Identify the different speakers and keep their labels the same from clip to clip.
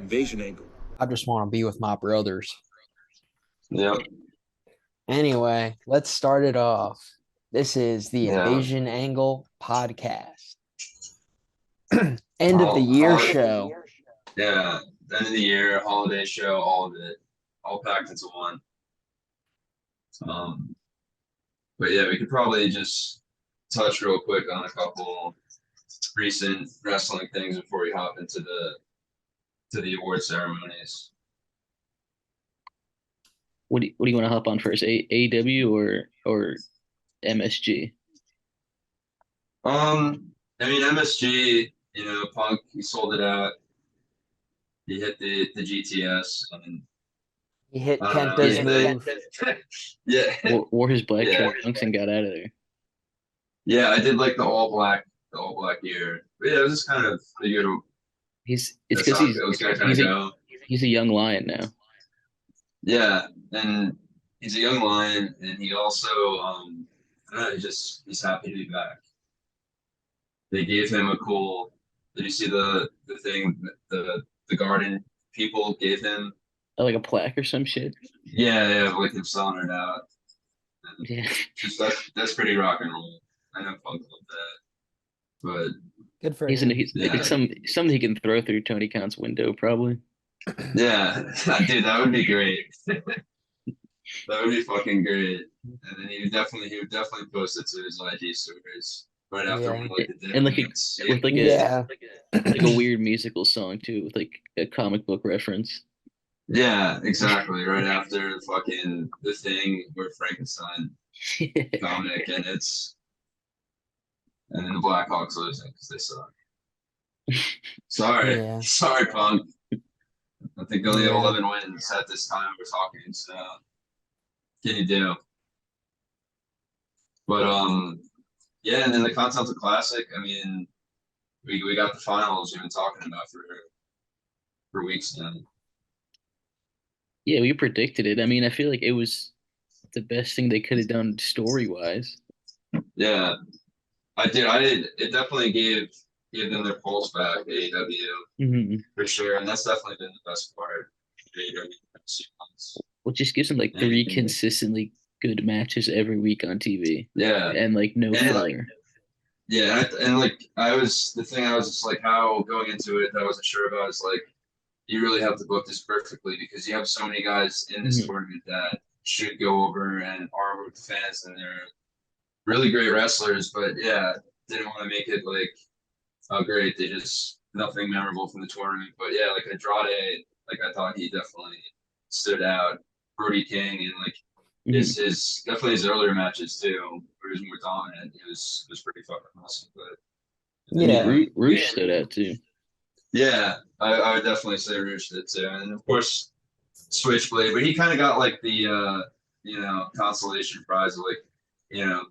Speaker 1: Invasion angle.
Speaker 2: I just want to be with my brothers.
Speaker 3: Yep.
Speaker 2: Anyway, let's start it off. This is the
Speaker 3: Yeah.
Speaker 2: Invasion Angle podcast. End of the
Speaker 3: All,
Speaker 2: year
Speaker 3: all,
Speaker 2: show.
Speaker 3: yeah. End of the year, holiday show, all of it, all packed into one. But yeah, we could probably just touch real quick on a couple recent wrestling things before we hop into the award ceremonies.
Speaker 4: What do you want to hop on first? AEW or MSG?
Speaker 3: I mean MSG, Punk, he sold it out. He hit the GTS and
Speaker 2: He hit
Speaker 3: I don't know.
Speaker 2: Kenta's
Speaker 3: Yeah,
Speaker 2: move.
Speaker 3: yeah.
Speaker 4: Wore his black
Speaker 3: Yeah.
Speaker 4: trunks and got out of there.
Speaker 3: Yeah, I did like the all black gear. But yeah, it was just kind of
Speaker 4: It's
Speaker 3: that's
Speaker 4: because
Speaker 3: how it was gonna kind
Speaker 4: he's
Speaker 3: of
Speaker 4: a
Speaker 3: go.
Speaker 4: he's a young lion now.
Speaker 3: Yeah, and he's a young lion, and he also I don't know, he's happy to be back. They gave him a cool. Did you see the thing that the garden people gave him?
Speaker 4: Like a plaque or some shit.
Speaker 3: Yeah, with him selling it out. And
Speaker 4: Yeah.
Speaker 3: just that's pretty rock and roll. I know Punk loved that,
Speaker 2: Good for
Speaker 4: He's
Speaker 2: him.
Speaker 4: it's something he can throw through Tony Khan's window probably.
Speaker 3: but yeah, dude, that would be great. That would be fucking great. And then he would definitely post it to his IG stories right after
Speaker 2: Yeah.
Speaker 3: one of like the
Speaker 4: And like
Speaker 3: events.
Speaker 4: with like
Speaker 2: Yeah.
Speaker 4: a weird musical song too, with like a comic book reference.
Speaker 3: Yeah, exactly. Right after fucking the thing where Frankenstein comic and then the Blackhawks losing because they suck. Sorry.
Speaker 2: Yeah.
Speaker 3: Sorry, Punk. I think only have
Speaker 2: Yeah.
Speaker 3: 11 wins at this time we're talking, so can you do? But yeah, and then the Continental Classic, I mean, we got the finals we've been talking about for weeks now.
Speaker 4: Yeah, we predicted it. I mean, I feel like it was the best thing they could have done story wise.
Speaker 3: Yeah, I did. It definitely gave them their pulse back, AEW,
Speaker 4: Mm-hmm.
Speaker 3: for sure. And that's definitely been the best part of AEW.
Speaker 4: Well, just gives them like three consistently good matches every week on TV.
Speaker 3: Yeah.
Speaker 4: And like no filler.
Speaker 3: Yeah, and like the thing I was just like, how going into it that I wasn't sure about is like, you really have to book this perfectly because you have so many guys in this tournament that should go over and are with the fans, and they're really great wrestlers, but yeah, didn't want to make it like, oh great, they just nothing memorable from the tournament. But yeah, like Andrade, like I thought he definitely stood out. Brody King and like his definitely his earlier matches too, where he was more dominant. It was pretty fucking awesome. But
Speaker 2: Yeah.
Speaker 4: Roosh stood out too.
Speaker 3: yeah, I would definitely say Roosh did too, and of course Switchblade, but he kind of got like the consolation prize of like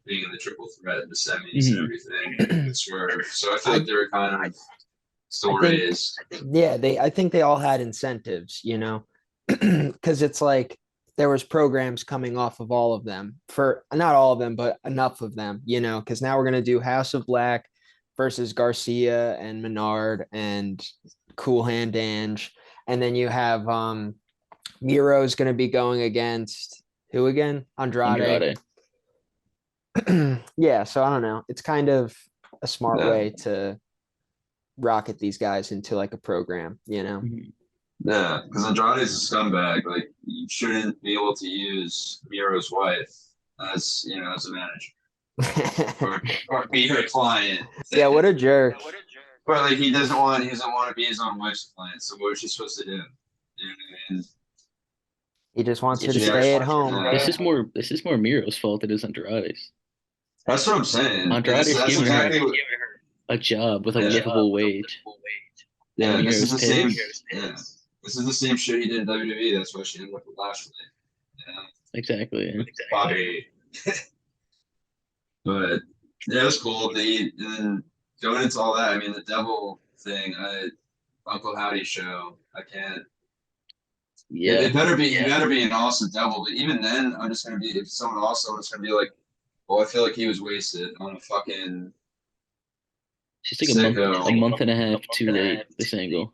Speaker 3: being in the triple threat in the semis and everything with Swerve. So I feel like they were kind of still raised.
Speaker 2: Yeah, I think they all had incentives, because it's like there was programs coming off of all of them, for not all of them, but enough of them, because now we're gonna do House of Black versus Garcia and Menard and Cool Hand Ange, and then you have Miro's gonna be going against who again? Andrade. Yeah, so I don't know. It's kind of a smart way to rocket these guys into like a program,
Speaker 3: Yeah, because Andrade's a scumbag. Like, you shouldn't be able to use Miro's wife as as a manager or be her client.
Speaker 2: Yeah, what a jerk.
Speaker 3: But like he doesn't want to be his own wife's client. So what is she supposed to do? You know what I mean?
Speaker 2: He just wants her to stay at home.
Speaker 4: This is more Miro's fault than it is Andrade's.
Speaker 3: That's what I'm saying.
Speaker 4: Andrade's
Speaker 3: that's
Speaker 4: giving
Speaker 3: exactly
Speaker 4: her a job with a livable wage.
Speaker 3: Yeah,
Speaker 4: And
Speaker 3: this is the
Speaker 4: Miro's
Speaker 3: same.
Speaker 4: pissed.
Speaker 3: Yeah, this is the same shit he did in WWE. That's why she ended up with Lashley.
Speaker 4: Exactly. Yeah.
Speaker 3: Bobby. But yeah, it was cool. And then going into all that, I mean, the devil thing, Uncle Howdy show. I can't.
Speaker 4: Yeah.
Speaker 3: It better be an awesome devil. But even then, I'm just gonna be if someone also is gonna be like, well, I feel like he was wasted on a fucking.
Speaker 4: She's like a month and a half too late, this angle.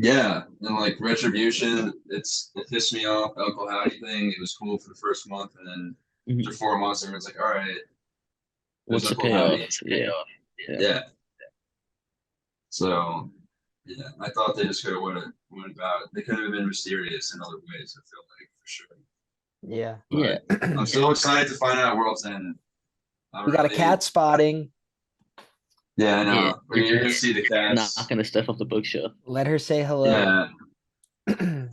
Speaker 3: Yeah, and like Retribution, it pissed me off. The Uncle Howdy thing, it was cool for the first month, and then after
Speaker 4: Mhm.
Speaker 3: 4 months, everyone's like, "All right, there's
Speaker 4: What's the
Speaker 3: Uncle Howdy."
Speaker 4: payoff? Yeah. Yeah.
Speaker 3: Yeah. So, yeah, I thought they just could have went about. They could have been mysterious in other ways. I feel like for sure.
Speaker 2: Yeah.
Speaker 4: Yeah.
Speaker 3: But I'm so excited to find out World's End. I'm
Speaker 2: We got a
Speaker 3: really-
Speaker 2: cat spotting.
Speaker 3: Yeah, I know.
Speaker 4: Yeah,
Speaker 3: You're gonna see the cats.
Speaker 4: Knocking the stuff off the bookshelf.
Speaker 2: Let her say hello.
Speaker 3: Yeah,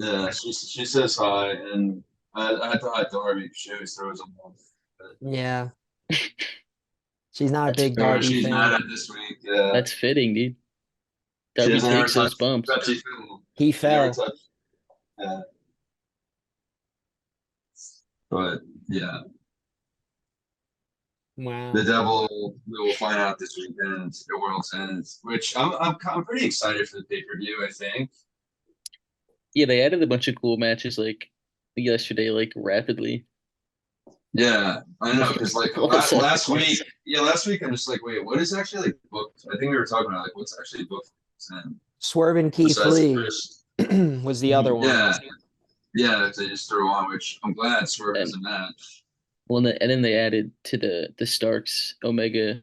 Speaker 3: yeah. She says hi, and I had to hide Darby because she always throws them off.
Speaker 2: Yeah. She's not a
Speaker 4: That's
Speaker 2: big
Speaker 4: fair.
Speaker 2: Darby
Speaker 3: She's
Speaker 2: fan.
Speaker 3: mad at this week. Yeah,
Speaker 4: That's fitting, dude.
Speaker 3: she
Speaker 4: Darby
Speaker 3: doesn't ever
Speaker 4: takes those
Speaker 3: touch
Speaker 4: bumps.
Speaker 3: Pepsi Food.
Speaker 2: He
Speaker 3: She never
Speaker 2: fell.
Speaker 3: touched. Yeah, but yeah,
Speaker 2: Wow.
Speaker 3: the devil. We will find out this weekend at World's End, which I'm pretty excited for the pay-per-view. I think.
Speaker 4: Yeah, they added a bunch of cool matches like yesterday, like rapidly.
Speaker 3: Yeah, I know, because like
Speaker 4: Well,
Speaker 3: last week, last week I'm just like, wait, what is actually like booked? I think we were talking about like what's actually booked.
Speaker 2: Swerving Keith
Speaker 3: Besides the
Speaker 2: Lee
Speaker 3: first-
Speaker 2: was the other one.
Speaker 3: Yeah, yeah, they just threw on, which I'm glad Swerve is a match.
Speaker 4: Well, and then they added to the Starks Omega,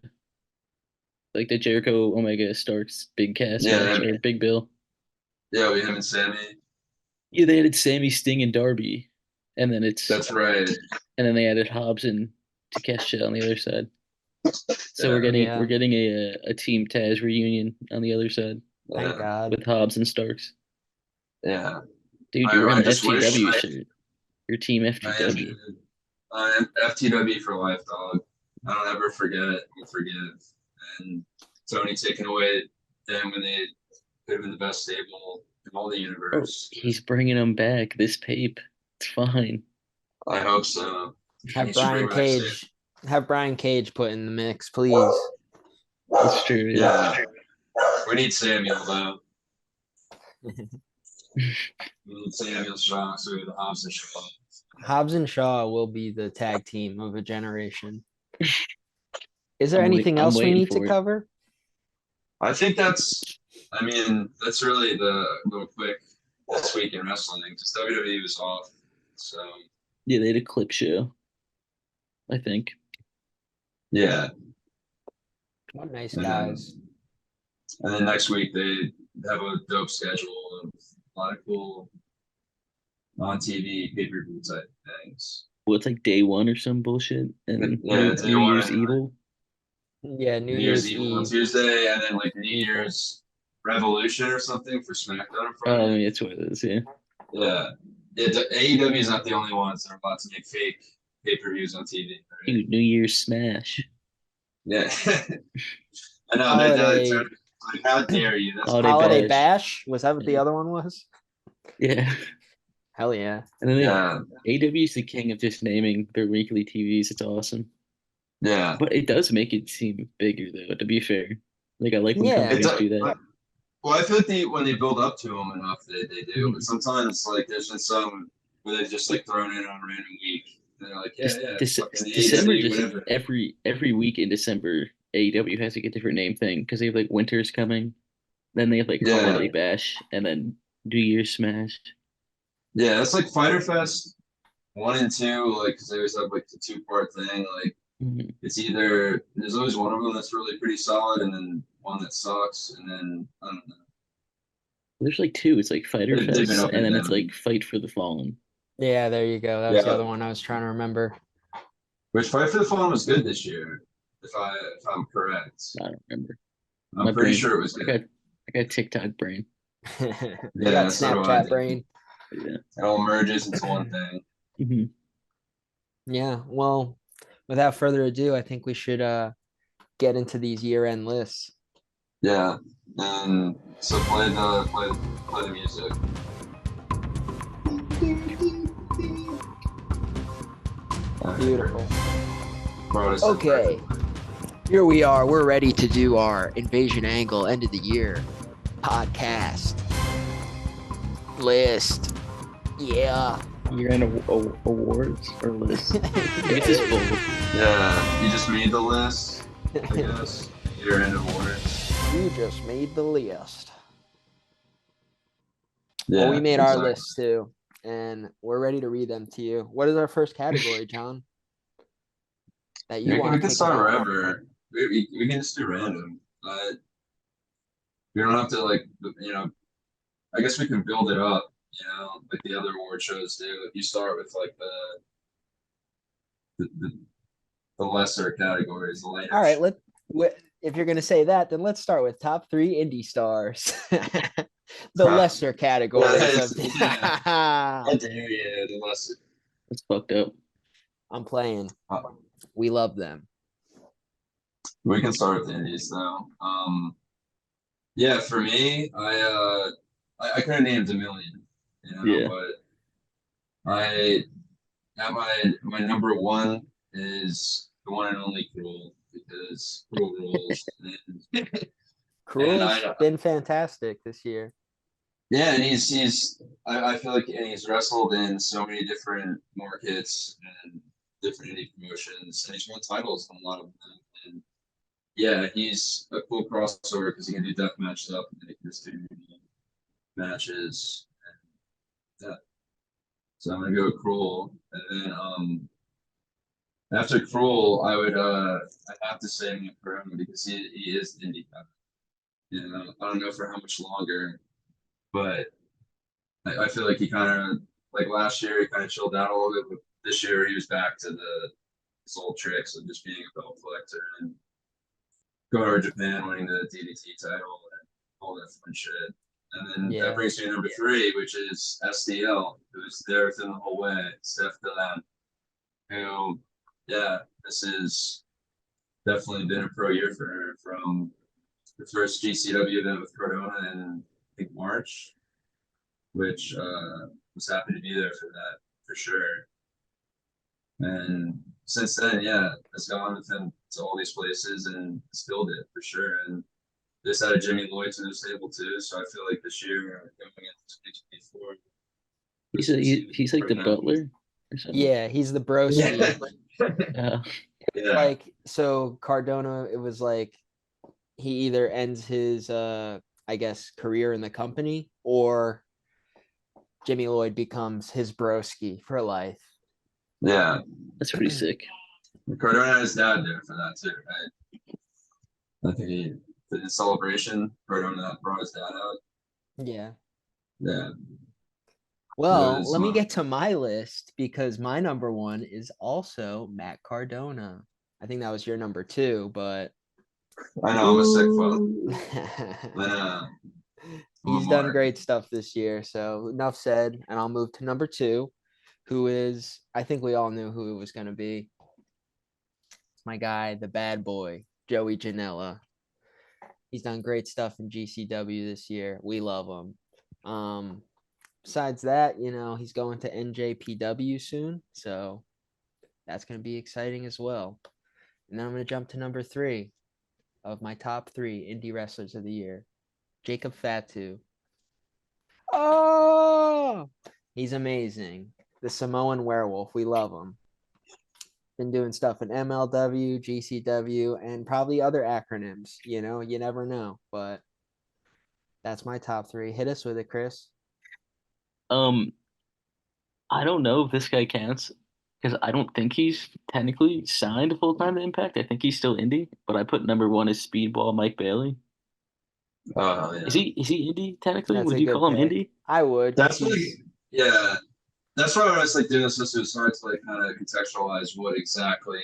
Speaker 4: like the Jericho Omega Starks big cast
Speaker 3: Yeah.
Speaker 4: match, or Big Bill.
Speaker 3: Yeah, we him and Sammy.
Speaker 4: Yeah, they added Sammy, Sting, and Darby, and then
Speaker 3: That's right.
Speaker 4: and then they added Hobbs and Takeshita on the other side. So
Speaker 3: Yeah.
Speaker 4: we're getting a Team Taz reunion on the other side
Speaker 2: Thank
Speaker 3: Yeah,
Speaker 2: God.
Speaker 4: with Hobbs and Starks.
Speaker 3: yeah.
Speaker 4: Dude,
Speaker 3: I-
Speaker 4: you're
Speaker 3: I
Speaker 4: on
Speaker 3: just wish
Speaker 4: FTW
Speaker 3: I-
Speaker 4: shirt. Your Team
Speaker 3: I am
Speaker 4: FTW.
Speaker 3: FTW for life, dog. I don't ever forget or forgive. And Tony taking away them when they could have been the best stable in all the
Speaker 4: Oh,
Speaker 3: universe.
Speaker 4: he's bringing them back. This Pape. It's fine.
Speaker 3: I hope so.
Speaker 2: Have
Speaker 3: He should bring
Speaker 2: Brian
Speaker 3: back Sammy.
Speaker 2: Cage. Have Brian Cage put in the mix, please.
Speaker 4: That's true.
Speaker 3: Yeah. We need Samuel though. We need Samuel Shaw, so we have the Hobbs and Shaw.
Speaker 2: Hobbs and Shaw will be the tag team of a generation. Is there
Speaker 4: I'm wait-
Speaker 2: anything
Speaker 4: I'm
Speaker 2: else we
Speaker 4: waiting
Speaker 2: need to
Speaker 4: for it.
Speaker 2: cover?
Speaker 3: I think that's really the little quick this week in wrestling because WWE was off. So
Speaker 4: Yeah, they had a clip show. I think.
Speaker 3: yeah.
Speaker 2: What nice
Speaker 3: And
Speaker 2: guys.
Speaker 3: And then next week they have a dope schedule of a lot of cool on TV pay-per-view type things.
Speaker 4: Well, it's like day one or some bullshit, and
Speaker 3: Yeah, day
Speaker 4: New
Speaker 3: one.
Speaker 4: Year's Evil.
Speaker 2: Yeah, New
Speaker 3: New
Speaker 2: Year's
Speaker 3: Year's Eve on
Speaker 2: Eve.
Speaker 3: Tuesday, and then like New
Speaker 2: Evil.
Speaker 3: Year's Revolution or something for SmackDown on
Speaker 4: Oh,
Speaker 3: Friday.
Speaker 4: that's what it is. Yeah.
Speaker 3: Yeah. AEW is not the only ones that are about to make fake pay-per-views on TV. Right?
Speaker 4: Dude, New Year's Smash.
Speaker 3: Yeah. I know.
Speaker 2: Holiday-
Speaker 3: Like, how dare you? That's
Speaker 4: Holiday
Speaker 2: Holiday
Speaker 4: Bash.
Speaker 2: Bash? Was that what the
Speaker 4: Yeah.
Speaker 2: other one was?
Speaker 4: Yeah.
Speaker 2: Hell yeah.
Speaker 4: And then
Speaker 3: yeah.
Speaker 4: AW is the king of just naming their weekly TVs. It's awesome.
Speaker 3: Yeah.
Speaker 4: But it does make it seem bigger, though, to be fair. Like, I like when
Speaker 2: Yeah.
Speaker 4: companies
Speaker 3: It
Speaker 4: do
Speaker 3: does-
Speaker 4: that.
Speaker 3: Well, I feel like when they build up to them enough, they do.
Speaker 4: Mhm.
Speaker 3: But sometimes, like, there's been some where they've just like thrown in on a random week. And they're like, yeah, yeah. fucking
Speaker 4: December,
Speaker 3: AEW,
Speaker 4: just
Speaker 3: whatever.
Speaker 4: every week in December, AEW has like a different name thing because they have like Winter's coming, then they have like
Speaker 3: Yeah.
Speaker 4: Holiday Bash, and then New Year's Smash.
Speaker 3: Yeah, it's like Fighter Fest 1 and 2, like, because they always have like the 2-part thing. Like,
Speaker 4: Mhm.
Speaker 3: it's either there's always one of them that's really pretty solid, and then one that sucks, and then I don't know.
Speaker 4: There's like two. It's like Fighter
Speaker 3: They've been
Speaker 4: Fest,
Speaker 3: up
Speaker 4: and
Speaker 3: and
Speaker 4: then it's
Speaker 3: down.
Speaker 4: like Fight for the Fallen.
Speaker 2: Yeah, there you go. That was the
Speaker 3: Yeah.
Speaker 2: other one I was trying to remember.
Speaker 3: Which Fight for the Fallen was good this year, if I'm correct.
Speaker 4: I don't remember.
Speaker 3: I'm
Speaker 4: My
Speaker 3: pretty
Speaker 4: brain-
Speaker 3: sure it was
Speaker 4: I
Speaker 3: good.
Speaker 4: got TikTok brain.
Speaker 2: You
Speaker 3: Yeah,
Speaker 2: got
Speaker 3: so do I.
Speaker 2: Snapchat brain.
Speaker 4: Yeah.
Speaker 3: It all merges into one thing.
Speaker 4: Mhm.
Speaker 2: Yeah, well, without further ado, I think we should get into these year-end lists.
Speaker 3: Yeah, and so play the music.
Speaker 2: Beautiful.
Speaker 3: Bro, this is
Speaker 2: Okay. Here we are. We're ready to do our Invasion Angle end of the year podcast list. Yeah.
Speaker 4: Year-end awards or lists. It's just bold.
Speaker 3: Yeah, you just made the list, I guess. Year-end awards.
Speaker 2: You just made the list. Well, we
Speaker 3: Yeah,
Speaker 2: made our
Speaker 3: exactly.
Speaker 2: list too, and we're ready to read them to you. What is our first category, John, that you
Speaker 3: We
Speaker 2: want to
Speaker 3: can
Speaker 2: kick it
Speaker 3: start
Speaker 2: off?
Speaker 3: wherever. We can just do random. We don't have to like I guess we can build it up. Like the other award shows do. If you start with like the, the, the lesser categories, the lighter.
Speaker 2: All right, if you're gonna say that, then let's start with top three indie stars, the lesser categories of.
Speaker 3: Yeah. I dare you, the lesser.
Speaker 4: That's fucked up.
Speaker 2: I'm playing.
Speaker 3: Uh,
Speaker 2: We love them.
Speaker 3: we can start with the indies though. Yeah, for me, I could have named a million,
Speaker 4: Yeah.
Speaker 3: but I at my number one is the one and only Cruel because Cruel rules. And
Speaker 2: Cruel's been fantastic this year.
Speaker 3: yeah, and I feel like and he's wrestled in so many different markets and different indie promotions, and he's won titles on a lot of them. And yeah, he's a cool crossover because he can do death match stuff and he can just do matches and that. So I'm gonna go with Cruel, and then after Cruel, I have to say Matt Corona because he is indie. I don't know for how much longer, but I feel like he kind of like last year he kind of chilled out a little bit, but this year he was back to his old tricks of just being a belt collector and going to Japan, winning the DDT title and all that fun shit. And then that brings me to number three, which is SDL, who's there within the whole way, Steph Gillen, who, yeah, this has definitely been a pro year for her from the first GCW event with Cardona in I think March, which was happy to be there for that for sure. And since then, yeah, has gone with him to all these places and skilled it for sure. And this had a Jimmy Lloyd to the stable too, so I feel like this year going into 2024.
Speaker 4: He's like the butler or something.
Speaker 2: Yeah, he's the broski.
Speaker 3: Yeah.
Speaker 2: Like so Cardona, it was like he either ends his I guess career in the company or Jimmy Lloyd becomes his broski for life.
Speaker 3: Yeah.
Speaker 4: That's pretty sick.
Speaker 3: Cardona and his dad there for that too, right? I think he did his celebration. Cardona brought his dad out.
Speaker 2: Yeah.
Speaker 3: Yeah.
Speaker 2: Well, let me get to my list because my number one is also Matt Cardona. I think that was your number two, but
Speaker 3: I know I'm a sick fuck. I know.
Speaker 2: He's done great stuff this year. So enough said, and I'll move to number two, who is I think we all knew who it was going to be. It's my guy, the bad boy, Joey Janela. He's done great stuff in GCW this year. We love him. Besides that, he's going to NJPW soon, so that's going to be exciting as well. And then I'm going to jump to number three of my top three indie wrestlers of the year, Jacob Fatu. Oh, he's amazing. The Samoan werewolf. We love him. Been doing stuff in MLW, GCW, and probably other acronyms. You never know. But that's my top three. Hit us with it, Chris.
Speaker 4: I don't know if this guy counts because I don't think he's technically signed full time to Impact. I think he's still indie, but I put number one as Speedball Mike Bailey.
Speaker 3: Oh yeah.
Speaker 4: Is he indie technically?
Speaker 2: That's
Speaker 4: Would
Speaker 2: a
Speaker 4: you
Speaker 2: good
Speaker 4: call him
Speaker 2: pick.
Speaker 4: indie?
Speaker 2: I would.
Speaker 3: That's yeah. That's why when I was like doing this, it was hard to like kind of contextualize what exactly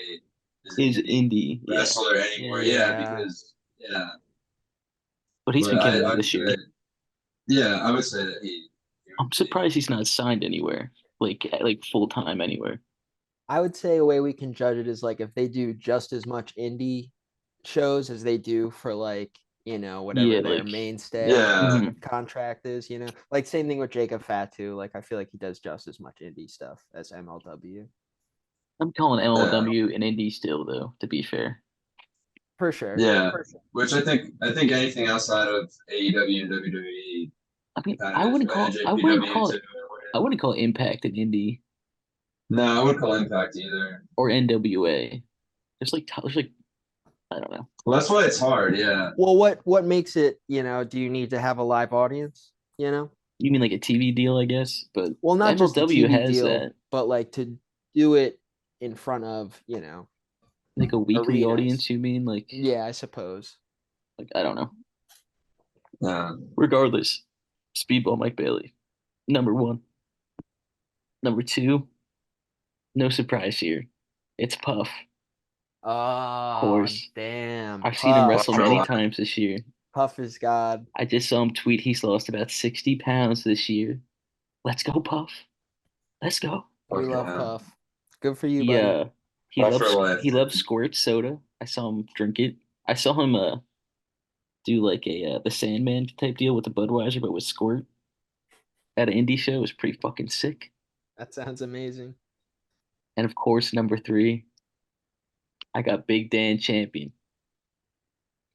Speaker 4: is indie
Speaker 3: wrestler anymore. Yeah, because
Speaker 4: But he's been killing it this year.
Speaker 3: Yeah, I would say that
Speaker 4: I'm surprised he's not signed anywhere, like full time anywhere.
Speaker 2: I would say a way we can judge it is like if they do just as much indie shows as they do for like whatever their mainstay contract is, like same thing with Jacob Fatu. Like I feel like he does just as much indie stuff as MLW.
Speaker 4: I'm calling MLW an indie still though, to be fair.
Speaker 2: For sure.
Speaker 3: Yeah. Which I think anything outside of AEW and WWE.
Speaker 4: I mean, I wouldn't call Impact an indie.
Speaker 3: No, I wouldn't call Impact either.
Speaker 4: Or NWA. There's like I don't know.
Speaker 3: Well, that's why it's hard, yeah.
Speaker 2: Well, what makes it, do you need to have a live audience,
Speaker 4: You mean like a TV deal, I guess? But
Speaker 2: Well, not just a
Speaker 4: MLW
Speaker 2: TV
Speaker 4: has
Speaker 2: deal,
Speaker 4: that,
Speaker 2: but like to do it in front of,
Speaker 4: like a weekly
Speaker 2: arenas.
Speaker 4: audience. You mean
Speaker 2: Yeah, I suppose.
Speaker 4: like I don't know.
Speaker 3: Yeah.
Speaker 4: Regardless, Speedball Mike Bailey, number one. Number two, no surprise here. It's Puff. Of
Speaker 2: Oh,
Speaker 4: course,
Speaker 2: damn.
Speaker 4: I've seen him wrestle
Speaker 3: Puff.
Speaker 4: many times this year.
Speaker 2: Puff is God.
Speaker 4: I just saw him tweet he's lost about 60 pounds this year. Let's go, Puff. Let's go.
Speaker 2: We
Speaker 3: Okay.
Speaker 2: love Puff. Good for you,
Speaker 4: He
Speaker 2: buddy.
Speaker 3: Puff for life.
Speaker 4: he loves Squirt soda. I saw him drink it. I saw him do like a the Sandman type deal with the Budweiser, but with Squirt at an indie show. It was pretty fucking sick.
Speaker 2: That sounds amazing.
Speaker 4: And of course, number three, I got Big Dan Champion.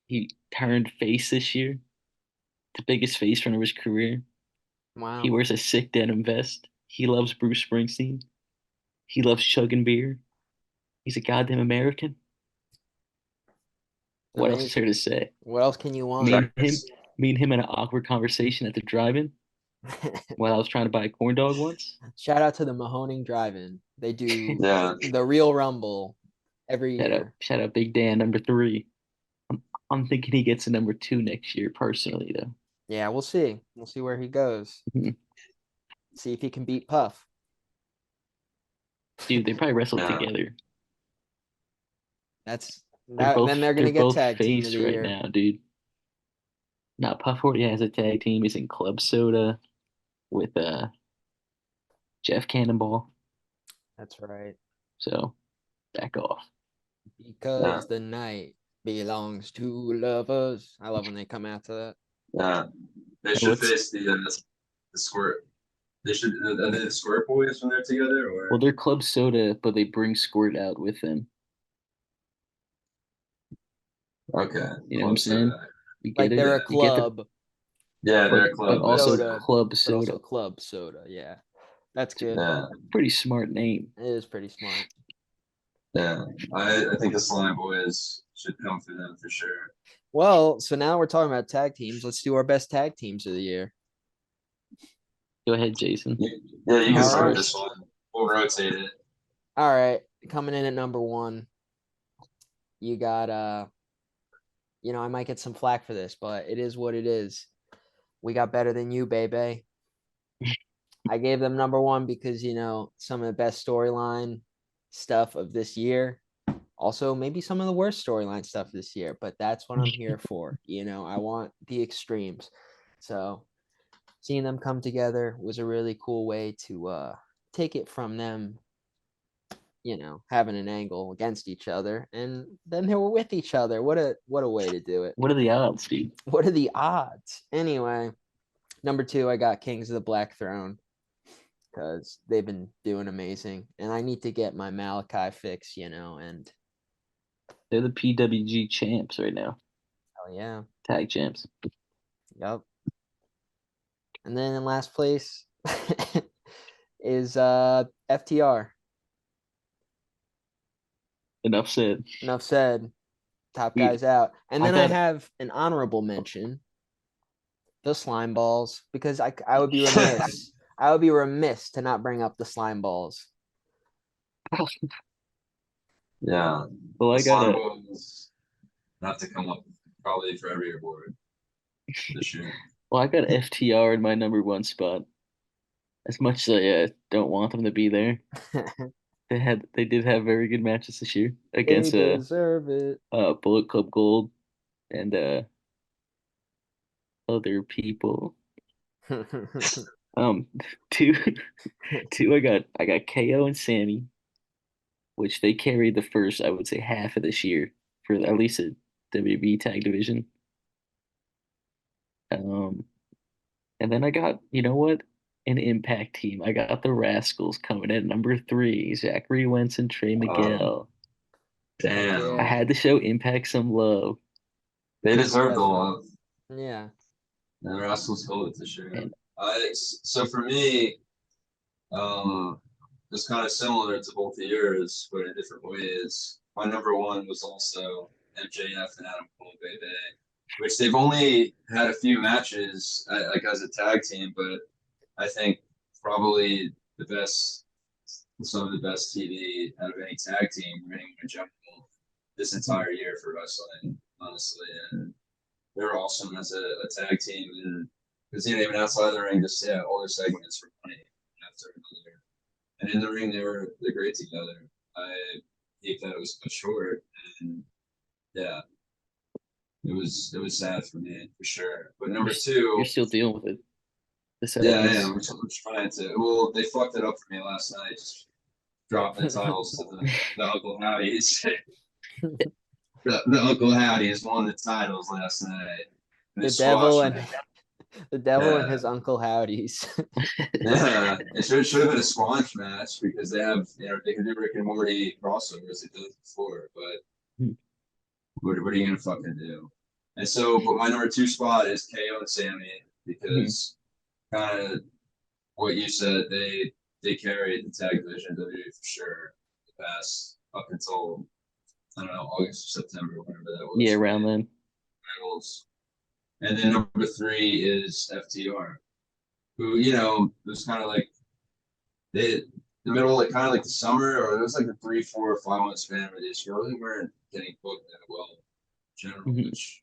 Speaker 4: He turned face this year, the biggest face run of his career.
Speaker 2: Wow.
Speaker 4: He wears a sick denim vest. He loves Bruce Springsteen. He loves chugging beer. He's a goddamn American. What else is there to say?
Speaker 2: What else can you want?
Speaker 4: Me and him in an awkward conversation at the drive-in while I was trying to buy a corn dog once.
Speaker 2: Shout out to the Mahoning Drive-In. They do
Speaker 3: Yeah.
Speaker 2: the Real Rumble every year.
Speaker 4: Shout out Big Dan, number three. I'm thinking he gets a number two next year, personally, though.
Speaker 2: Yeah, we'll see. We'll see where he goes.
Speaker 4: Mhm.
Speaker 2: See if he can beat Puff.
Speaker 4: Dude, they probably wrestled
Speaker 3: Yeah.
Speaker 4: together.
Speaker 2: Then they're gonna get
Speaker 4: both
Speaker 2: tag team of
Speaker 4: face
Speaker 2: the
Speaker 4: right
Speaker 2: year.
Speaker 4: now, dude. Now Puff already has a tag team. He's in Club Soda with Jeff Cannonball.
Speaker 2: That's right.
Speaker 4: So back off.
Speaker 2: Because the night belongs to lovers. I love when they come out to that.
Speaker 3: Yeah. They should face the Squirt. They should. Are they the Squirt boys when they're together? Or
Speaker 4: Well, they're Club Soda, but they bring Squirt out with them.
Speaker 3: okay.
Speaker 4: You know what I'm saying? You
Speaker 2: Like
Speaker 4: get it?
Speaker 2: they're a
Speaker 4: You get the-
Speaker 2: club,
Speaker 3: Yeah, they're a club.
Speaker 4: but also
Speaker 2: Soda,
Speaker 4: Club
Speaker 2: but
Speaker 4: Soda.
Speaker 2: also Club Soda. Yeah, that's good.
Speaker 3: Yeah.
Speaker 4: Pretty smart name.
Speaker 2: It is pretty smart.
Speaker 3: Yeah. I think the Slime Boys should come through them for sure.
Speaker 2: Well, so now we're talking about tag teams. Let's do our best tag teams of the year.
Speaker 4: Go ahead, Jason.
Speaker 3: Yeah, you can
Speaker 2: All
Speaker 3: start
Speaker 2: right.
Speaker 3: this one. We'll rotate it.
Speaker 2: All right, coming in at number one, you got I might get some flack for this, but it is what it is. We got Better Than You, baby. I gave them number one because some of the best storyline stuff of this year. Also, maybe some of the worst storyline stuff this year, but that's what I'm here for. I want the extremes. So seeing them come together was a really cool way to take it from them, having an angle against each other, and then they were with each other. What a way to do it.
Speaker 4: What are the odds, dude?
Speaker 2: What are the odds? Anyway, number two, I got Kings of the Black Throne because they've been doing amazing, and I need to get my Malachi fix, and
Speaker 4: They're the PWG champs right now.
Speaker 2: hell yeah.
Speaker 4: Tag champs.
Speaker 2: Yep. And then in last place is FTR.
Speaker 4: Enough said.
Speaker 2: Enough said. Top
Speaker 4: We-
Speaker 2: guys out. And
Speaker 4: I
Speaker 2: then I
Speaker 4: got-
Speaker 2: have an honorable mention. The Slime Balls, because I would be remiss. I would be remiss to not bring up the Slime Balls.
Speaker 3: Yeah.
Speaker 4: Well, I
Speaker 3: The Slime
Speaker 4: got
Speaker 3: Boys have to come up probably for every award this year.
Speaker 4: FTR in my number one spot. As much as I don't want them to be there, they did have very good matches this year against
Speaker 2: They deserve it.
Speaker 4: Bullet Club Gold and other people. Two I got KO and Sammy, which they carried the first, I would say, half of this year for at least a WB tag division. And then I got, you know what? An Impact team. I got the Rascals coming at number three. Zachary Wentz and Trey Miguel.
Speaker 3: Damn.
Speaker 2: Yeah.
Speaker 4: I had to show Impact some love.
Speaker 3: They deserve the love.
Speaker 2: Yeah.
Speaker 3: And the Rascals hold it this year.
Speaker 4: And-
Speaker 3: So for me, it's kind of similar to both of yours, but in different ways. My number one was also MJF and Adam Cole, baby, which they've only had a few matches like as a tag team, but I think probably some of the best TV out of any tag team or anyone in general this entire year for wrestling, honestly. And they're awesome as a tag team, and because even outside the ring, just all their segments were funny after another. And in the ring, they're great together. I hate that it was cut short, and yeah, it was sad for me for sure. But number two,
Speaker 4: You're still dealing with it. The
Speaker 3: yeah,
Speaker 4: sadness.
Speaker 3: I'm trying to. Well, they fucked it up for me last night. Just dropping the titles to the Uncle Howdies. The Uncle Howdies won the titles last night.
Speaker 2: The devil and
Speaker 3: match.
Speaker 2: the devil and
Speaker 3: Yeah.
Speaker 2: his Uncle Howdies.
Speaker 3: Yeah, it should have been a squash match because they have they can do Rick and Morty crossovers they did before, but
Speaker 4: Hmm.
Speaker 3: what are you gonna fucking do? And so, but my number two spot is KO and Sammy because kind of what you said, they carried the tag division of WWE for sure the past up until I don't know August or September, whatever that was.
Speaker 4: Yeah, around then.
Speaker 3: Finals. And then number three is FTR, who was kind of like they the middle, like kind of like the summer, or it was like a 3, 4, 5 month span where they just really weren't getting booked that well in general,
Speaker 4: Mhm.
Speaker 3: which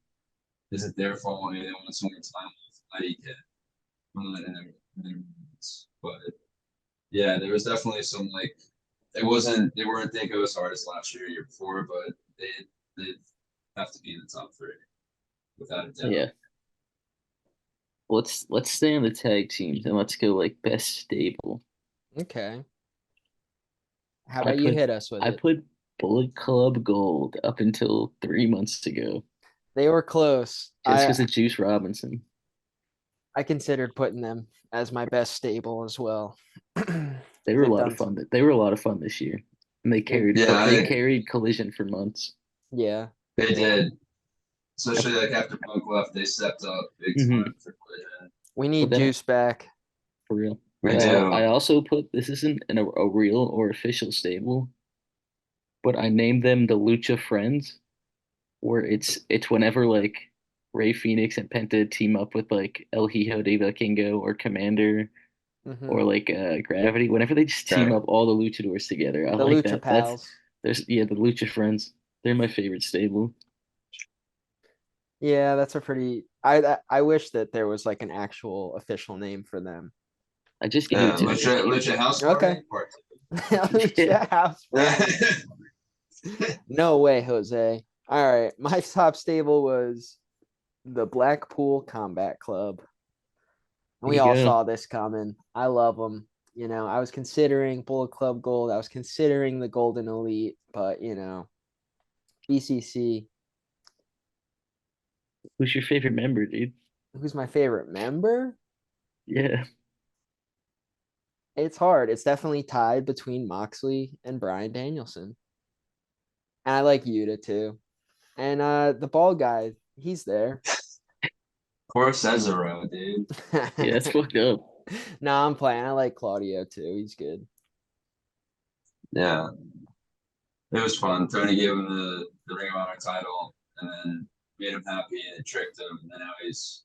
Speaker 3: isn't their fault. Maybe they want some more time with IDK in their moments. But yeah, there was definitely some like they weren't think as hard as last year before, but they have to be in the top three without a doubt.
Speaker 4: Yeah. Let's stay on the tag teams and let's go like best stable.
Speaker 2: Okay. How
Speaker 4: I
Speaker 2: about you
Speaker 4: put
Speaker 2: hit us with
Speaker 4: I
Speaker 2: it?
Speaker 4: put Bullet Club Gold up until 3 months ago.
Speaker 2: They were close.
Speaker 4: Just because of Juice Robinson.
Speaker 2: I considered putting them as my best stable as well.
Speaker 4: They were a
Speaker 2: They've
Speaker 4: lot
Speaker 2: done
Speaker 4: of fun. They were a lot of fun this year. And
Speaker 3: Yeah,
Speaker 4: they carried Collision for months.
Speaker 2: Yeah.
Speaker 3: they did. Especially like after Punk left, they stepped up big
Speaker 4: Mhm.
Speaker 3: time for Collision.
Speaker 2: We
Speaker 4: But
Speaker 2: need
Speaker 4: then
Speaker 2: Juice back.
Speaker 4: for real.
Speaker 3: We
Speaker 4: But
Speaker 3: do.
Speaker 4: I also put this isn't a real or official stable, but I named them the Lucha Friends, where it's whenever like Ray Phoenix and Penta team up with like El Hijo de Vikingo or Commander
Speaker 2: Mhm.
Speaker 4: or like Gravity, whenever they just team
Speaker 3: Right.
Speaker 4: up all the luchadors together. I
Speaker 2: The
Speaker 4: like
Speaker 2: Lucha
Speaker 4: that.
Speaker 2: Pals.
Speaker 4: There's the Lucha Friends. They're my favorite stable.
Speaker 2: Yeah, that's a pretty. I wish that there was like an actual official name for them.
Speaker 4: I just gave it to
Speaker 3: Lucha House Party.
Speaker 2: Okay.
Speaker 3: Part
Speaker 2: Lucha House.
Speaker 3: two.
Speaker 2: No way, Jose. All right, my top stable was the Blackpool Combat Club. We
Speaker 4: There you
Speaker 2: all
Speaker 4: go.
Speaker 2: saw this coming. I love them. I was considering Bullet Club Gold. I was considering the Golden Elite, but BCC.
Speaker 4: Who's your favorite member, dude?
Speaker 2: Who's my favorite member?
Speaker 4: Yeah.
Speaker 2: It's hard. It's definitely tied between Moxley and Bryan Danielson. And I like Yuta too. And the bald guy, he's there.
Speaker 3: Poor Cesaro, dude.
Speaker 4: Yeah, that's fucked up.
Speaker 2: No, I'm playing. I like Claudio too. He's good.
Speaker 3: Yeah. It was fun. Tony gave him the Ring of Honor title and then made him happy and it tricked him. And then now he's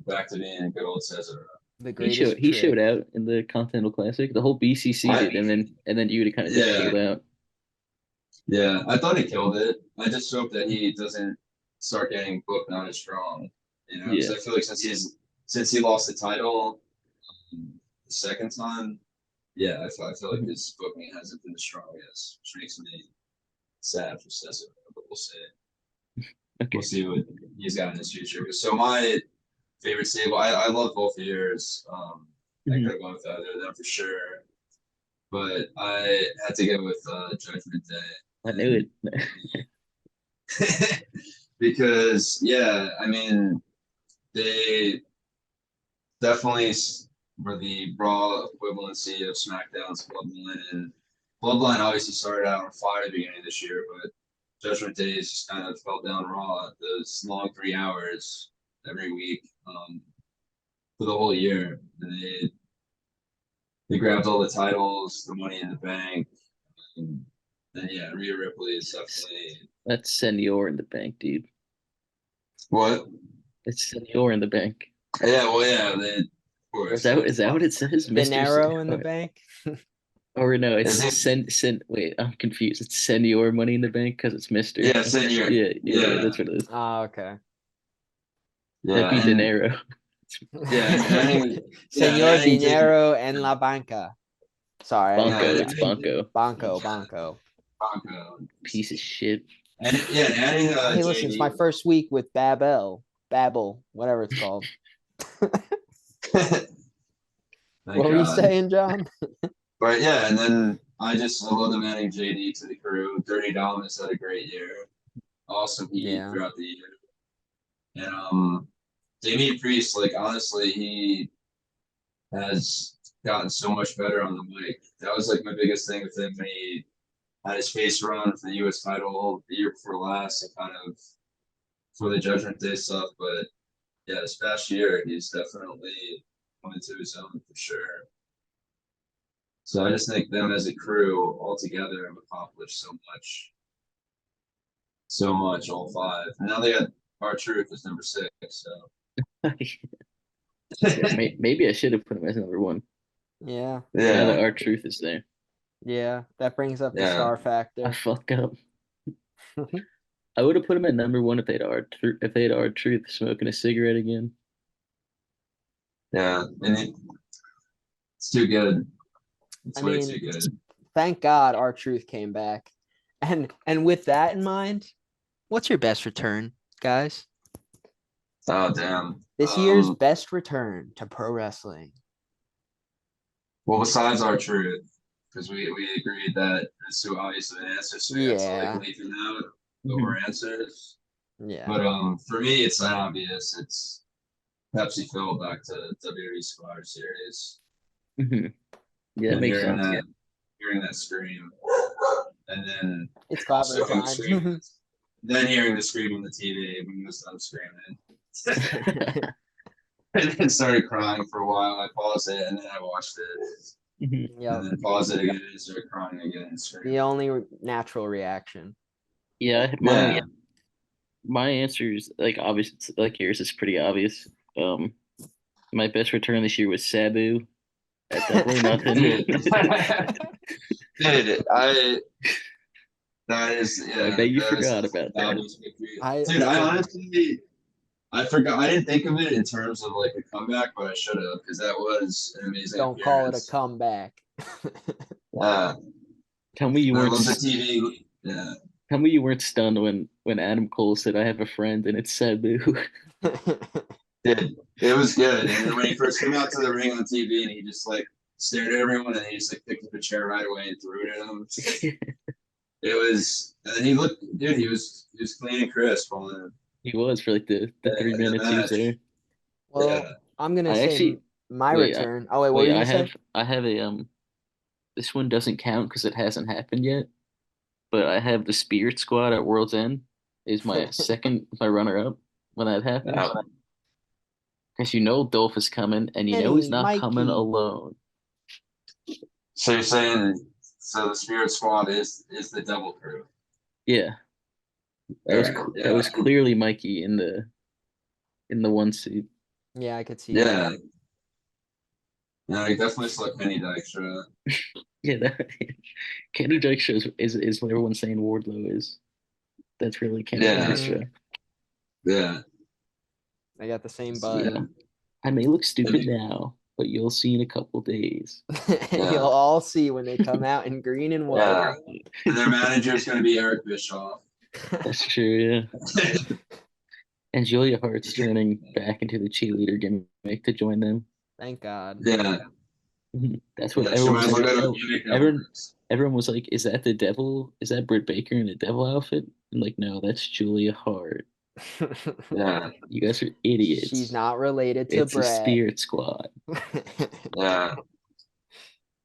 Speaker 3: back to being good old Cesaro.
Speaker 2: The
Speaker 4: He
Speaker 2: greatest
Speaker 4: showed
Speaker 2: trick.
Speaker 4: out in the Continental Classic. The whole BCC did, and then Yuta kind of just
Speaker 3: Yeah.
Speaker 4: showed out.
Speaker 3: Yeah, I thought he killed it. I just hope that he doesn't start getting booked not as strong. 'Cause
Speaker 4: Yeah.
Speaker 3: I feel like since he lost the title the second time, yeah, I feel like his booking hasn't been the strongest, which makes me sad for Cesaro. But we'll see.
Speaker 4: Okay.
Speaker 3: We'll see what he's got in his future. So my favorite stable, I love both of yours. I
Speaker 4: Mhm.
Speaker 3: could have gone with either of them for sure, but I had to go with Judgment Day.
Speaker 4: I knew it.
Speaker 3: Because I mean they definitely were the raw equivalency of SmackDown's Bloodline, and Bloodline obviously started out on fire at the beginning of this year, but Judgment Days just kind of fell down raw. Those long 3 hours every week for the whole year, and they grabbed all the titles, the Money in the Bank, and yeah, Rhea Ripley is definitely
Speaker 4: That's Senor in the bank, dude.
Speaker 3: what.
Speaker 4: It's Senor in the bank.
Speaker 3: Yeah, well, yeah, they, of course.
Speaker 4: Is that what it says? Mr.
Speaker 2: Dinero in the bank.
Speaker 4: Or no,
Speaker 3: Is
Speaker 4: it's
Speaker 3: it?
Speaker 4: send. Wait, I'm confused. It's send your money in the bank because it's Mister.
Speaker 3: Yeah, senior.
Speaker 4: Yeah,
Speaker 3: Yeah,
Speaker 4: that's what it is.
Speaker 2: Ah, okay.
Speaker 4: That'd
Speaker 3: yeah,
Speaker 4: be
Speaker 3: and
Speaker 4: dinero.
Speaker 3: yeah, and adding, yeah, and
Speaker 2: Señor
Speaker 3: adding J.
Speaker 2: Dinero en la banca. Sorry, I didn't
Speaker 3: Yeah,
Speaker 2: mean
Speaker 4: Banco,
Speaker 3: and
Speaker 2: to.
Speaker 4: it's Banco.
Speaker 2: Banco, Banco.
Speaker 3: Bronco.
Speaker 4: Piece of shit.
Speaker 3: And yeah, and adding
Speaker 2: Hey, listen, it's my
Speaker 3: JD.
Speaker 2: first week with Babel, whatever it's called.
Speaker 3: Thank
Speaker 2: What were you
Speaker 3: God.
Speaker 2: saying, John?
Speaker 3: But yeah, and then I love them adding JD to the crew. Dirty Dominus had a great year. Awesome heat
Speaker 2: Yeah.
Speaker 3: throughout the year. And Damian Priest, like honestly, he has gotten so much better on the mic. That was like my biggest thing with him when he had his face run for the US title the year before last and kind of for the Judgment Day stuff. But yeah, this past year he's definitely come into his own for sure. So I just think them as a crew all together have accomplished so much, all five. And now they got R-Truth as number 6. So
Speaker 4: Yeah, maybe I should have put him as number one.
Speaker 2: Yeah.
Speaker 4: Now that
Speaker 3: yeah,
Speaker 4: R-Truth is there,
Speaker 2: Yeah. That brings up the
Speaker 3: yeah.
Speaker 2: star
Speaker 4: I
Speaker 2: factor.
Speaker 4: fuck up. I would have put him at number one if they had R-Truth smoking a cigarette again.
Speaker 3: Yeah, and it's too good. It's
Speaker 2: I
Speaker 3: way
Speaker 2: mean,
Speaker 3: too good.
Speaker 2: thank God our truth came back. And with that in mind, what's your best return, guys?
Speaker 3: Oh damn.
Speaker 2: This year's best return to pro wrestling.
Speaker 3: Well, besides our truth, because we agreed that it's too obvious of an answer, so we have to
Speaker 2: Yeah.
Speaker 3: like leave it out
Speaker 4: Mhm.
Speaker 3: over answers.
Speaker 2: Yeah.
Speaker 3: But for me, it's not obvious. It's Pepsi Phil back to WWE Survivor Series.
Speaker 4: Mhm. Yeah, that
Speaker 3: And
Speaker 4: makes
Speaker 3: hearing
Speaker 4: sense.
Speaker 3: hearing that scream, and then
Speaker 2: It's
Speaker 3: also
Speaker 2: clobbering
Speaker 3: him screaming,
Speaker 2: time.
Speaker 3: then hearing the scream on the TV when he was done screaming. And then started crying for a while. I paused it and then I watched it.
Speaker 4: Mhm.
Speaker 3: And
Speaker 2: Yep.
Speaker 3: then paused it again and started crying again and
Speaker 2: The
Speaker 3: screaming.
Speaker 2: only natural reaction.
Speaker 4: Yeah,
Speaker 3: Yeah.
Speaker 4: my answer is like obvious. It's like yours is pretty obvious. My best return this year was Sabu at Double or Nothing.
Speaker 3: Dude, that is
Speaker 4: I
Speaker 3: yeah,
Speaker 4: bet you
Speaker 3: that is
Speaker 4: forgot about that.
Speaker 3: fabulous victory.
Speaker 2: I
Speaker 3: Dude, I
Speaker 2: for-
Speaker 3: honestly I forgot. I didn't think of it in terms of like a comeback, but I should have because that was an amazing
Speaker 2: don't call it a
Speaker 3: appearance.
Speaker 2: comeback.
Speaker 3: Yeah,
Speaker 4: Tell me you
Speaker 3: I
Speaker 4: weren't.
Speaker 3: love the TV. Yeah,
Speaker 4: Tell me you weren't stunned when Adam Cole said, "I have a friend," and it's Sabu.
Speaker 3: dude, it was good. And then when he first came out to the ring on TV and he just like stared at everyone and he just like picked up a chair right away and threw it at him. It was, and then he looked, dude. He was clean and crisp on the
Speaker 4: He was for like the
Speaker 3: in
Speaker 4: 3 minutes he was
Speaker 3: match.
Speaker 4: there.
Speaker 2: Well,
Speaker 3: Yeah,
Speaker 2: I'm gonna
Speaker 4: I
Speaker 2: say
Speaker 4: actually
Speaker 2: my
Speaker 4: wait.
Speaker 2: return. Oh wait, what were you gonna say?
Speaker 4: I have a This one doesn't count because it hasn't happened yet. But I have the Spirit Squad at World's End is my runner up when that happens.
Speaker 3: yeah.
Speaker 4: Because you know Dolph is coming, and you know he's
Speaker 2: Kenny,
Speaker 4: not coming
Speaker 2: Mikey.
Speaker 4: alone.
Speaker 3: So you're saying so the Spirit Squad is the double crew?
Speaker 4: Yeah,
Speaker 3: Alright,
Speaker 4: that was
Speaker 3: yeah,
Speaker 4: clearly Mikey in the one suit.
Speaker 2: Yeah, I could see
Speaker 3: yeah.
Speaker 2: that.
Speaker 3: No, I definitely saw Kenny Dykstra.
Speaker 4: Yeah, Kenny Dykstra is what everyone's saying Wardlow is. That's really Kenny
Speaker 3: Yeah.
Speaker 4: Dykstra.
Speaker 3: Yeah,
Speaker 2: I got the same
Speaker 4: Yeah,
Speaker 2: bud.
Speaker 4: I may look stupid now, but you'll see in a couple days.
Speaker 2: You'll all see when they come out in green and white.
Speaker 3: yeah. And their manager is going to be Eric Bischoff.
Speaker 4: That's true, yeah. And Julia Hart's turning back into the cheerleader gimmick to join them.
Speaker 2: Thank God.
Speaker 3: Yeah,
Speaker 4: That's what
Speaker 3: yeah. She
Speaker 4: everyone
Speaker 3: might
Speaker 4: was
Speaker 3: as well
Speaker 4: like.
Speaker 3: go to gimmick
Speaker 4: Everyone,
Speaker 3: numbers.
Speaker 4: everyone was like, "Is that the devil? Is that Britt Baker in a devil outfit?" I'm like, "No, that's Julia Hart.
Speaker 3: Yeah,
Speaker 4: You guys are idiots.
Speaker 2: She's not related to
Speaker 4: It's a
Speaker 2: Brett.
Speaker 4: Spirit Squad."
Speaker 3: yeah.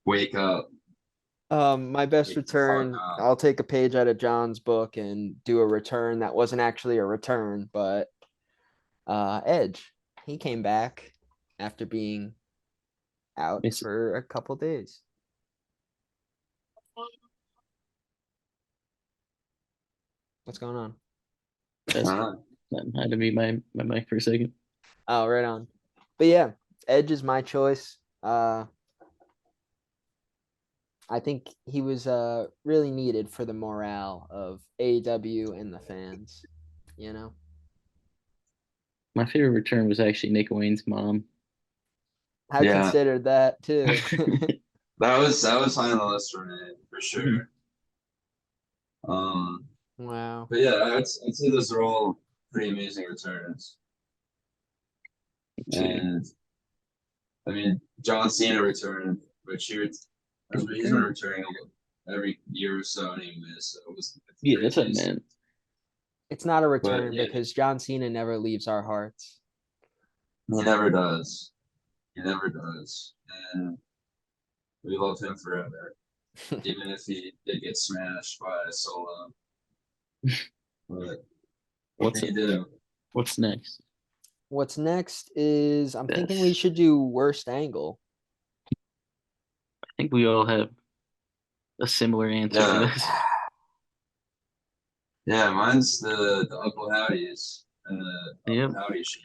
Speaker 3: Wake up.
Speaker 2: My best
Speaker 3: Wake the fuck
Speaker 2: return,
Speaker 3: up.
Speaker 2: I'll take a page out of John's book and do a return that wasn't actually a return, but Edge. He came back after being out
Speaker 4: It's
Speaker 2: for a couple days. What's going on?
Speaker 4: that's
Speaker 3: Uh,
Speaker 4: I had to mute my mic for a second.
Speaker 2: Oh, right on. But yeah, Edge is my choice. I think he was really needed for the morale of AEW and the fans, you know.
Speaker 4: My favorite return was actually Nick Wayne's mom.
Speaker 2: I
Speaker 3: Yeah.
Speaker 2: considered that too.
Speaker 3: That was high on the list for me for sure.
Speaker 2: Wow.
Speaker 3: But yeah, I'd say those are all pretty amazing returns.
Speaker 4: See.
Speaker 3: And I mean, John Cena returned, which he's been returning every year or so anyway. So it was
Speaker 4: Yeah, that's what I
Speaker 3: crazy.
Speaker 4: meant.
Speaker 2: It's not a return
Speaker 3: yeah.
Speaker 2: because John Cena never leaves our hearts.
Speaker 3: He never does. He never does, and we love him forever, even if he did get smashed by Solo. But what
Speaker 4: What's
Speaker 3: can you do?
Speaker 4: What's next?
Speaker 2: What's next is I'm thinking we
Speaker 4: Yes.
Speaker 2: should do worst angle.
Speaker 4: I think we all have a similar answer to
Speaker 3: Yeah.
Speaker 4: this.
Speaker 3: Yeah, mine's the Uncle Howdy's and the
Speaker 4: Yep.
Speaker 3: Uncle Howdy show.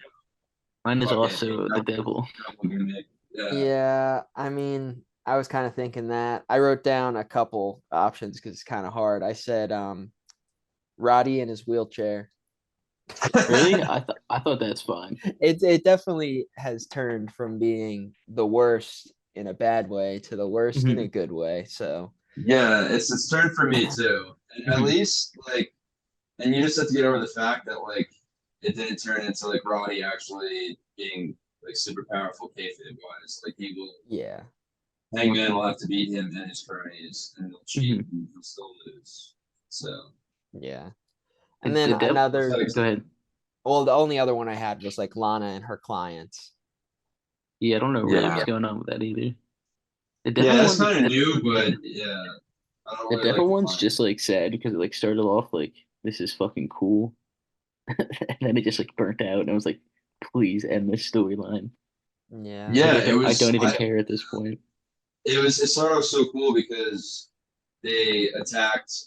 Speaker 4: Mine is
Speaker 3: Fucking
Speaker 4: also the devil.
Speaker 3: double gimmick. Yeah.
Speaker 2: Yeah, I mean, I was kind of thinking that. I wrote down a couple options because it's kind of hard. I said Roddy in his wheelchair.
Speaker 4: Really? I thought that's fine.
Speaker 2: It definitely has turned from being the worst in a bad way to the worst in a good way. So
Speaker 3: Yeah, it's turned for me too. And at
Speaker 4: Mhm.
Speaker 3: least like, and you just have to get over the fact that like it didn't turn into like Roddy actually being like super powerful kayfabe wise. Like he will,
Speaker 2: yeah,
Speaker 3: Hangman will have to beat him and his cronies, and he'll cheat
Speaker 4: Mhm.
Speaker 3: and he'll still lose. So
Speaker 2: yeah.
Speaker 4: The,
Speaker 2: And then
Speaker 4: the devil.
Speaker 2: another,
Speaker 4: Go ahead.
Speaker 2: well, the only other one I had was like Lana and her clients.
Speaker 4: Yeah, I don't know really what's
Speaker 3: yeah,
Speaker 4: going on with that either. The
Speaker 3: yeah,
Speaker 4: devil
Speaker 3: that's
Speaker 4: one,
Speaker 3: kind of new, but yeah, I don't
Speaker 4: the
Speaker 3: really like
Speaker 4: devil
Speaker 3: the
Speaker 4: one's
Speaker 3: client.
Speaker 4: just like sad because it like started off like this is fucking cool, and then it just like burnt out, and I was like, please end this storyline.
Speaker 2: Yeah.
Speaker 4: Like
Speaker 3: Yeah, it
Speaker 4: I
Speaker 3: was.
Speaker 4: don't even care at this point.
Speaker 3: It started off so cool because they attacked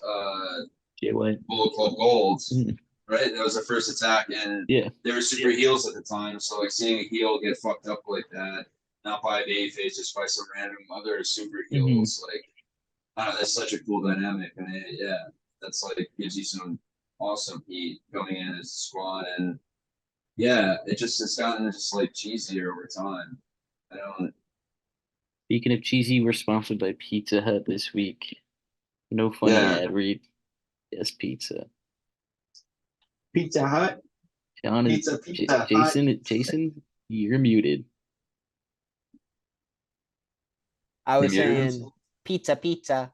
Speaker 4: Yeah, what?
Speaker 3: Bullet Club Gold,
Speaker 4: Mhm.
Speaker 3: right? That was their first attack, and
Speaker 4: Yeah.
Speaker 3: they were super heels at the time. So like seeing a heel get fucked up like that, not by a babyface, just by some random other super
Speaker 4: hmm
Speaker 3: heels, like I don't know, that's such a cool dynamic, and yeah, that's like gives you some awesome heat going in as a squad, and yeah, it's gotten just like cheesier over time. I don't.
Speaker 4: Speaking of cheesy, we're sponsored by Pizza Hut this week. No funny
Speaker 3: Yeah,
Speaker 4: ad read. Yes, pizza.
Speaker 3: Pizza Hut,
Speaker 4: John is
Speaker 3: Pizza Hut.
Speaker 4: Jason, you're muted.
Speaker 2: I was
Speaker 3: You muted
Speaker 2: saying pizza, pizza.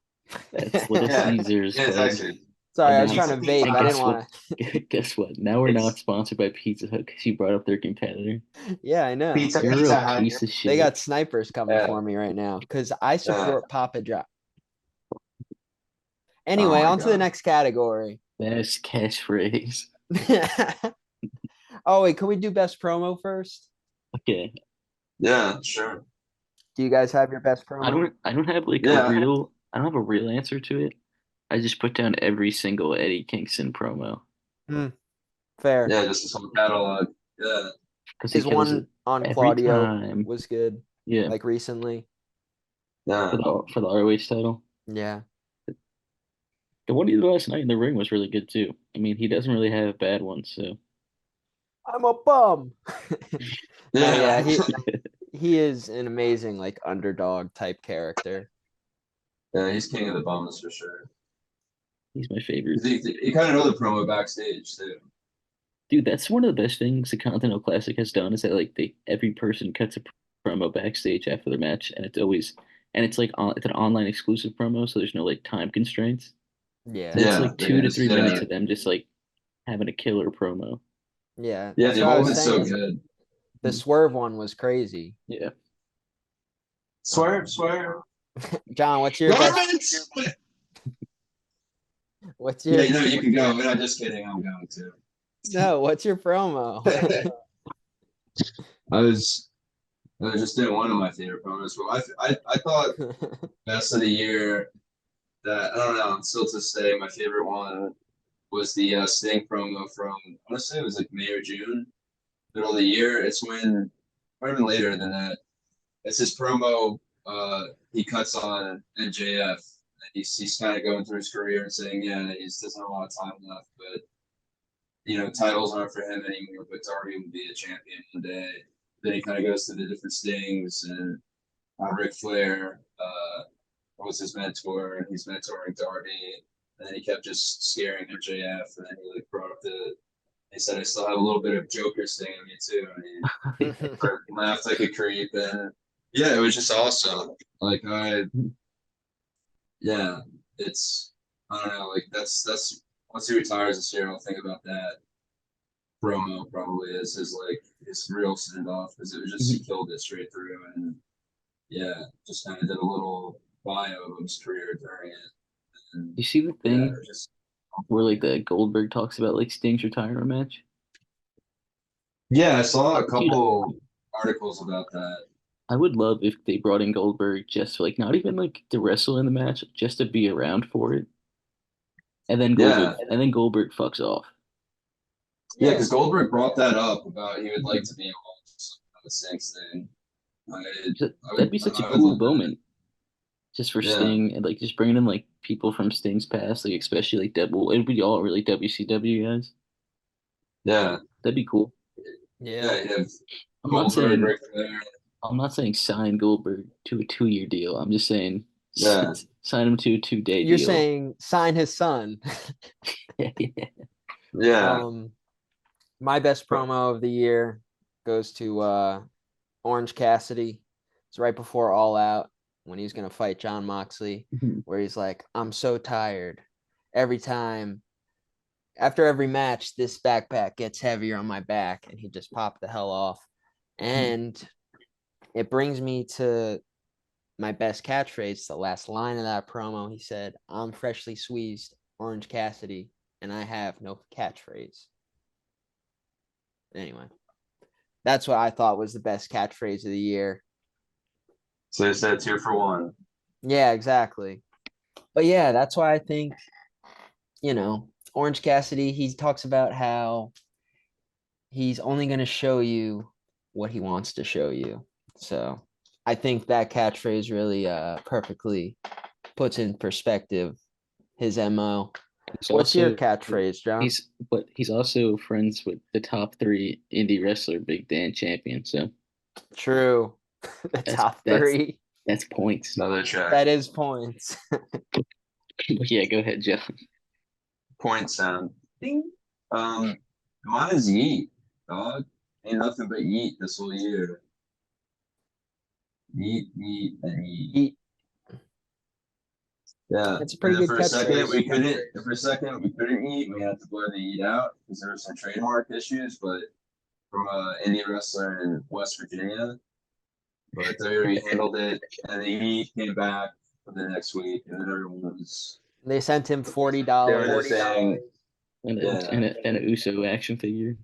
Speaker 4: That's Little
Speaker 3: Yeah,
Speaker 4: Caesars,
Speaker 3: yeah, it's
Speaker 4: bud.
Speaker 3: actually.
Speaker 2: Sorry,
Speaker 4: And
Speaker 2: I was
Speaker 4: now,
Speaker 2: trying to
Speaker 3: Pizza
Speaker 2: vape.
Speaker 4: and
Speaker 2: I didn't
Speaker 4: guess what?
Speaker 2: want
Speaker 4: Guess what? Now we're
Speaker 3: It's
Speaker 4: not sponsored by Pizza Hut because you brought up their competitor.
Speaker 2: to. Yeah, I know.
Speaker 4: You're a real piece of
Speaker 2: They
Speaker 4: shit.
Speaker 2: got snipers coming
Speaker 3: Yeah.
Speaker 2: for me right now because I support Papa Drop.
Speaker 3: Oh
Speaker 2: Anyway,
Speaker 3: my
Speaker 2: on to the
Speaker 3: God.
Speaker 2: next category.
Speaker 4: Best catchphrase.
Speaker 2: Oh, wait, can we do best promo first?
Speaker 4: Okay.
Speaker 3: Yeah, sure.
Speaker 2: Do you guys have your best
Speaker 4: I
Speaker 2: promo?
Speaker 4: don't have like
Speaker 3: Yeah.
Speaker 4: I don't have a real answer to it. I just put down every single Eddie Kingston promo.
Speaker 2: Fair.
Speaker 3: Yeah, just some catalog. Yeah.
Speaker 4: Because
Speaker 2: His one on
Speaker 4: every
Speaker 2: Claudio
Speaker 4: time,
Speaker 2: was good,
Speaker 4: yeah,
Speaker 2: like recently.
Speaker 3: Yeah.
Speaker 4: for the ROH title.
Speaker 2: Yeah.
Speaker 4: The one he did last night in the ring was really good too. I mean, he doesn't really have bad ones, so
Speaker 2: I'm a bum. No, yeah,
Speaker 3: Yeah.
Speaker 2: he is an amazing like underdog type character.
Speaker 3: Yeah, he's king of the bums for sure.
Speaker 4: he's my favorite.
Speaker 3: You kind of know the promo backstage too.
Speaker 4: Dude, that's one of the best things the Continental Classic has done is that like every person cuts a promo backstage after their match, and it's like it's an online exclusive promo, so there's no like time constraints.
Speaker 2: Yeah.
Speaker 4: So it's
Speaker 3: Yeah,
Speaker 4: like
Speaker 3: they
Speaker 4: 2
Speaker 3: can
Speaker 4: to
Speaker 3: just
Speaker 4: 3 minutes of them just like having a killer promo.
Speaker 2: Yeah.
Speaker 3: Yeah,
Speaker 2: That's
Speaker 3: the
Speaker 2: what I
Speaker 3: old
Speaker 2: was
Speaker 3: one's so
Speaker 2: saying.
Speaker 3: good.
Speaker 2: The swerve one was crazy.
Speaker 4: Yeah.
Speaker 3: Swerve, swerve.
Speaker 2: John, what's your best?
Speaker 3: Garments!
Speaker 2: What's
Speaker 3: Yeah,
Speaker 2: your
Speaker 3: no, you can go. No, just kidding. I'm going to.
Speaker 2: no? What's your promo?
Speaker 3: I was just doing one of my favorite promos. But I thought best of the year that I don't know, still to this day, my favorite one was the Sting promo from I want to say it was like May or June, middle of the year. It's when or even later than that. It's his promo. He cuts on MJF. He's kind of going through his career and saying, yeah, he just doesn't have a lot of time left, but titles aren't for him anymore. But Darby will be a champion one day. Then he kind of goes through the different stings and Ric Flair was his mentor, and he's mentoring Darby. And then he kept just scaring MJF, and then he brought up he said, I still have a little bit of Joker sting in me too. And he laughed like a creep, and yeah, it was just awesome. It's I don't know, that's once he retires this year, I'll think about that promo probably as his real send off because it was just he killed it straight through, and yeah, just kind of did a little bio of his career during it. And,
Speaker 4: You see the thing where the Goldberg talks about Sting's retirement match?
Speaker 3: Yeah, I saw a couple articles about that.
Speaker 4: I would love if they brought in Goldberg just for not even to wrestle in the match, just to be around for it. And then Goldberg fucks off.
Speaker 3: Yeah, because Goldberg brought that up about he would like to be involved in the Sting's thing.
Speaker 4: That'd be such a cool moment. Just for Sting and just bringing in people from Sting's past, especially Devil. It'd be all really WCW guys.
Speaker 3: Yeah,
Speaker 4: that'd be cool.
Speaker 3: Yeah,
Speaker 4: I'm not saying sign Goldberg to a 2-year deal. I'm just saying sign him to a 2-day deal.
Speaker 2: You're saying sign his son.
Speaker 3: Yeah.
Speaker 2: My best promo of the year goes to Orange Cassidy. It's right before All Out when he's going to fight Jon Moxley, where he's like, I'm so tired. After every match, this backpack gets heavier on my back, and he just popped the hell off. And it brings me to my best catchphrase, the last line of that promo. He said, I'm freshly squeezed Orange Cassidy, and I have no catchphrase. Anyway, that's what I thought was the best catchphrase of the year.
Speaker 3: So they said 2 for 1.
Speaker 2: Yeah, exactly. But yeah, that's why I think, Orange Cassidy, he talks about how he's only going to show you what he wants to show you. So I think that catchphrase really perfectly puts in perspective his MO. What's your catchphrase, John?
Speaker 4: He's also friends with the top 3 indie wrestler, Big Dan Champion. So
Speaker 2: true. The top 3.
Speaker 4: That's points.
Speaker 3: Another check.
Speaker 2: That is points.
Speaker 4: Yeah, go ahead, John.
Speaker 3: Point sound. Ding. Mine is Yeet, dog. Ain't nothing but Yeet this whole year. Yeet, and Yeet. Yeah,
Speaker 2: it's a pretty good
Speaker 3: for a second we couldn't eat. We had to blur the eat out because there were some trademark issues, but from an indie wrestler in West Virginia. But WWE handled it, and the eat came back for the next week, and then everyone was.
Speaker 2: They sent him $40.
Speaker 4: And an Uso action figure.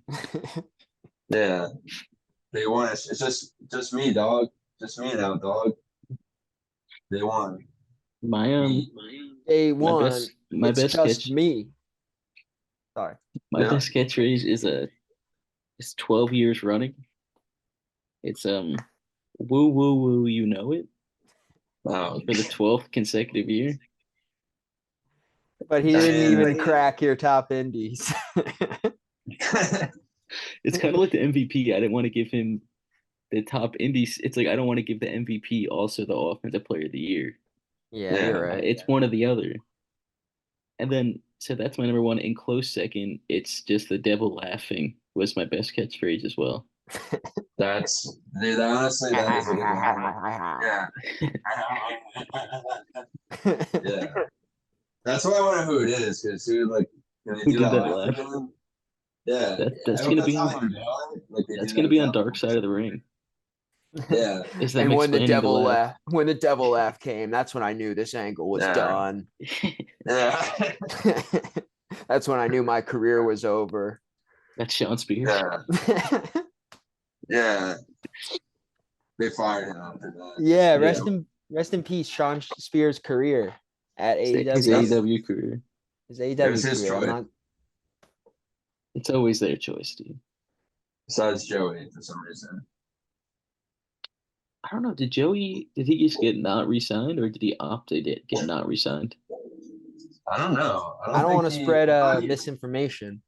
Speaker 3: Yeah, they won. It's just me, dog. Just me now, dog. They won.
Speaker 2: They won.
Speaker 4: My best
Speaker 2: just me. Sorry.
Speaker 4: My best catchphrase is it's 12 years running. It's woo woo woo, you know it.
Speaker 3: Wow.
Speaker 4: For the 12th consecutive year.
Speaker 2: But he didn't even crack your top indies.
Speaker 4: It's kind of like the MVP. I didn't want to give him the top indies. It's I don't want to give the MVP also the offensive player of the year.
Speaker 2: Yeah, you're right.
Speaker 4: It's one or the other. And then, so that's my number 1. In close second, it's just the devil laughing was my best catchphrase as well.
Speaker 3: Honestly, that is a good one. Yeah. That's why I want to know who it is, because who can they do that laugh? Yeah.
Speaker 4: That's gonna be on Dark Side of the Ring.
Speaker 3: Yeah.
Speaker 2: And when the devil laugh came, that's when I knew this angle was done.
Speaker 3: Yeah.
Speaker 2: That's when I knew my career was over.
Speaker 4: That's Sean Spears.
Speaker 3: Yeah. Yeah. They fired him after that.
Speaker 2: Yeah, rest in peace, Sean Spears' career at AEW.
Speaker 4: His AEW career.
Speaker 2: His AEW career.
Speaker 4: It's always their choice, dude.
Speaker 3: Besides Joey, for some reason.
Speaker 4: I don't know. Did he just get not re-signed or did he opt to get not re-signed?
Speaker 3: I don't know. I
Speaker 2: I
Speaker 3: don't
Speaker 2: don't
Speaker 3: think
Speaker 2: want to
Speaker 3: he.
Speaker 2: spread
Speaker 3: I thought he-
Speaker 2: misinformation,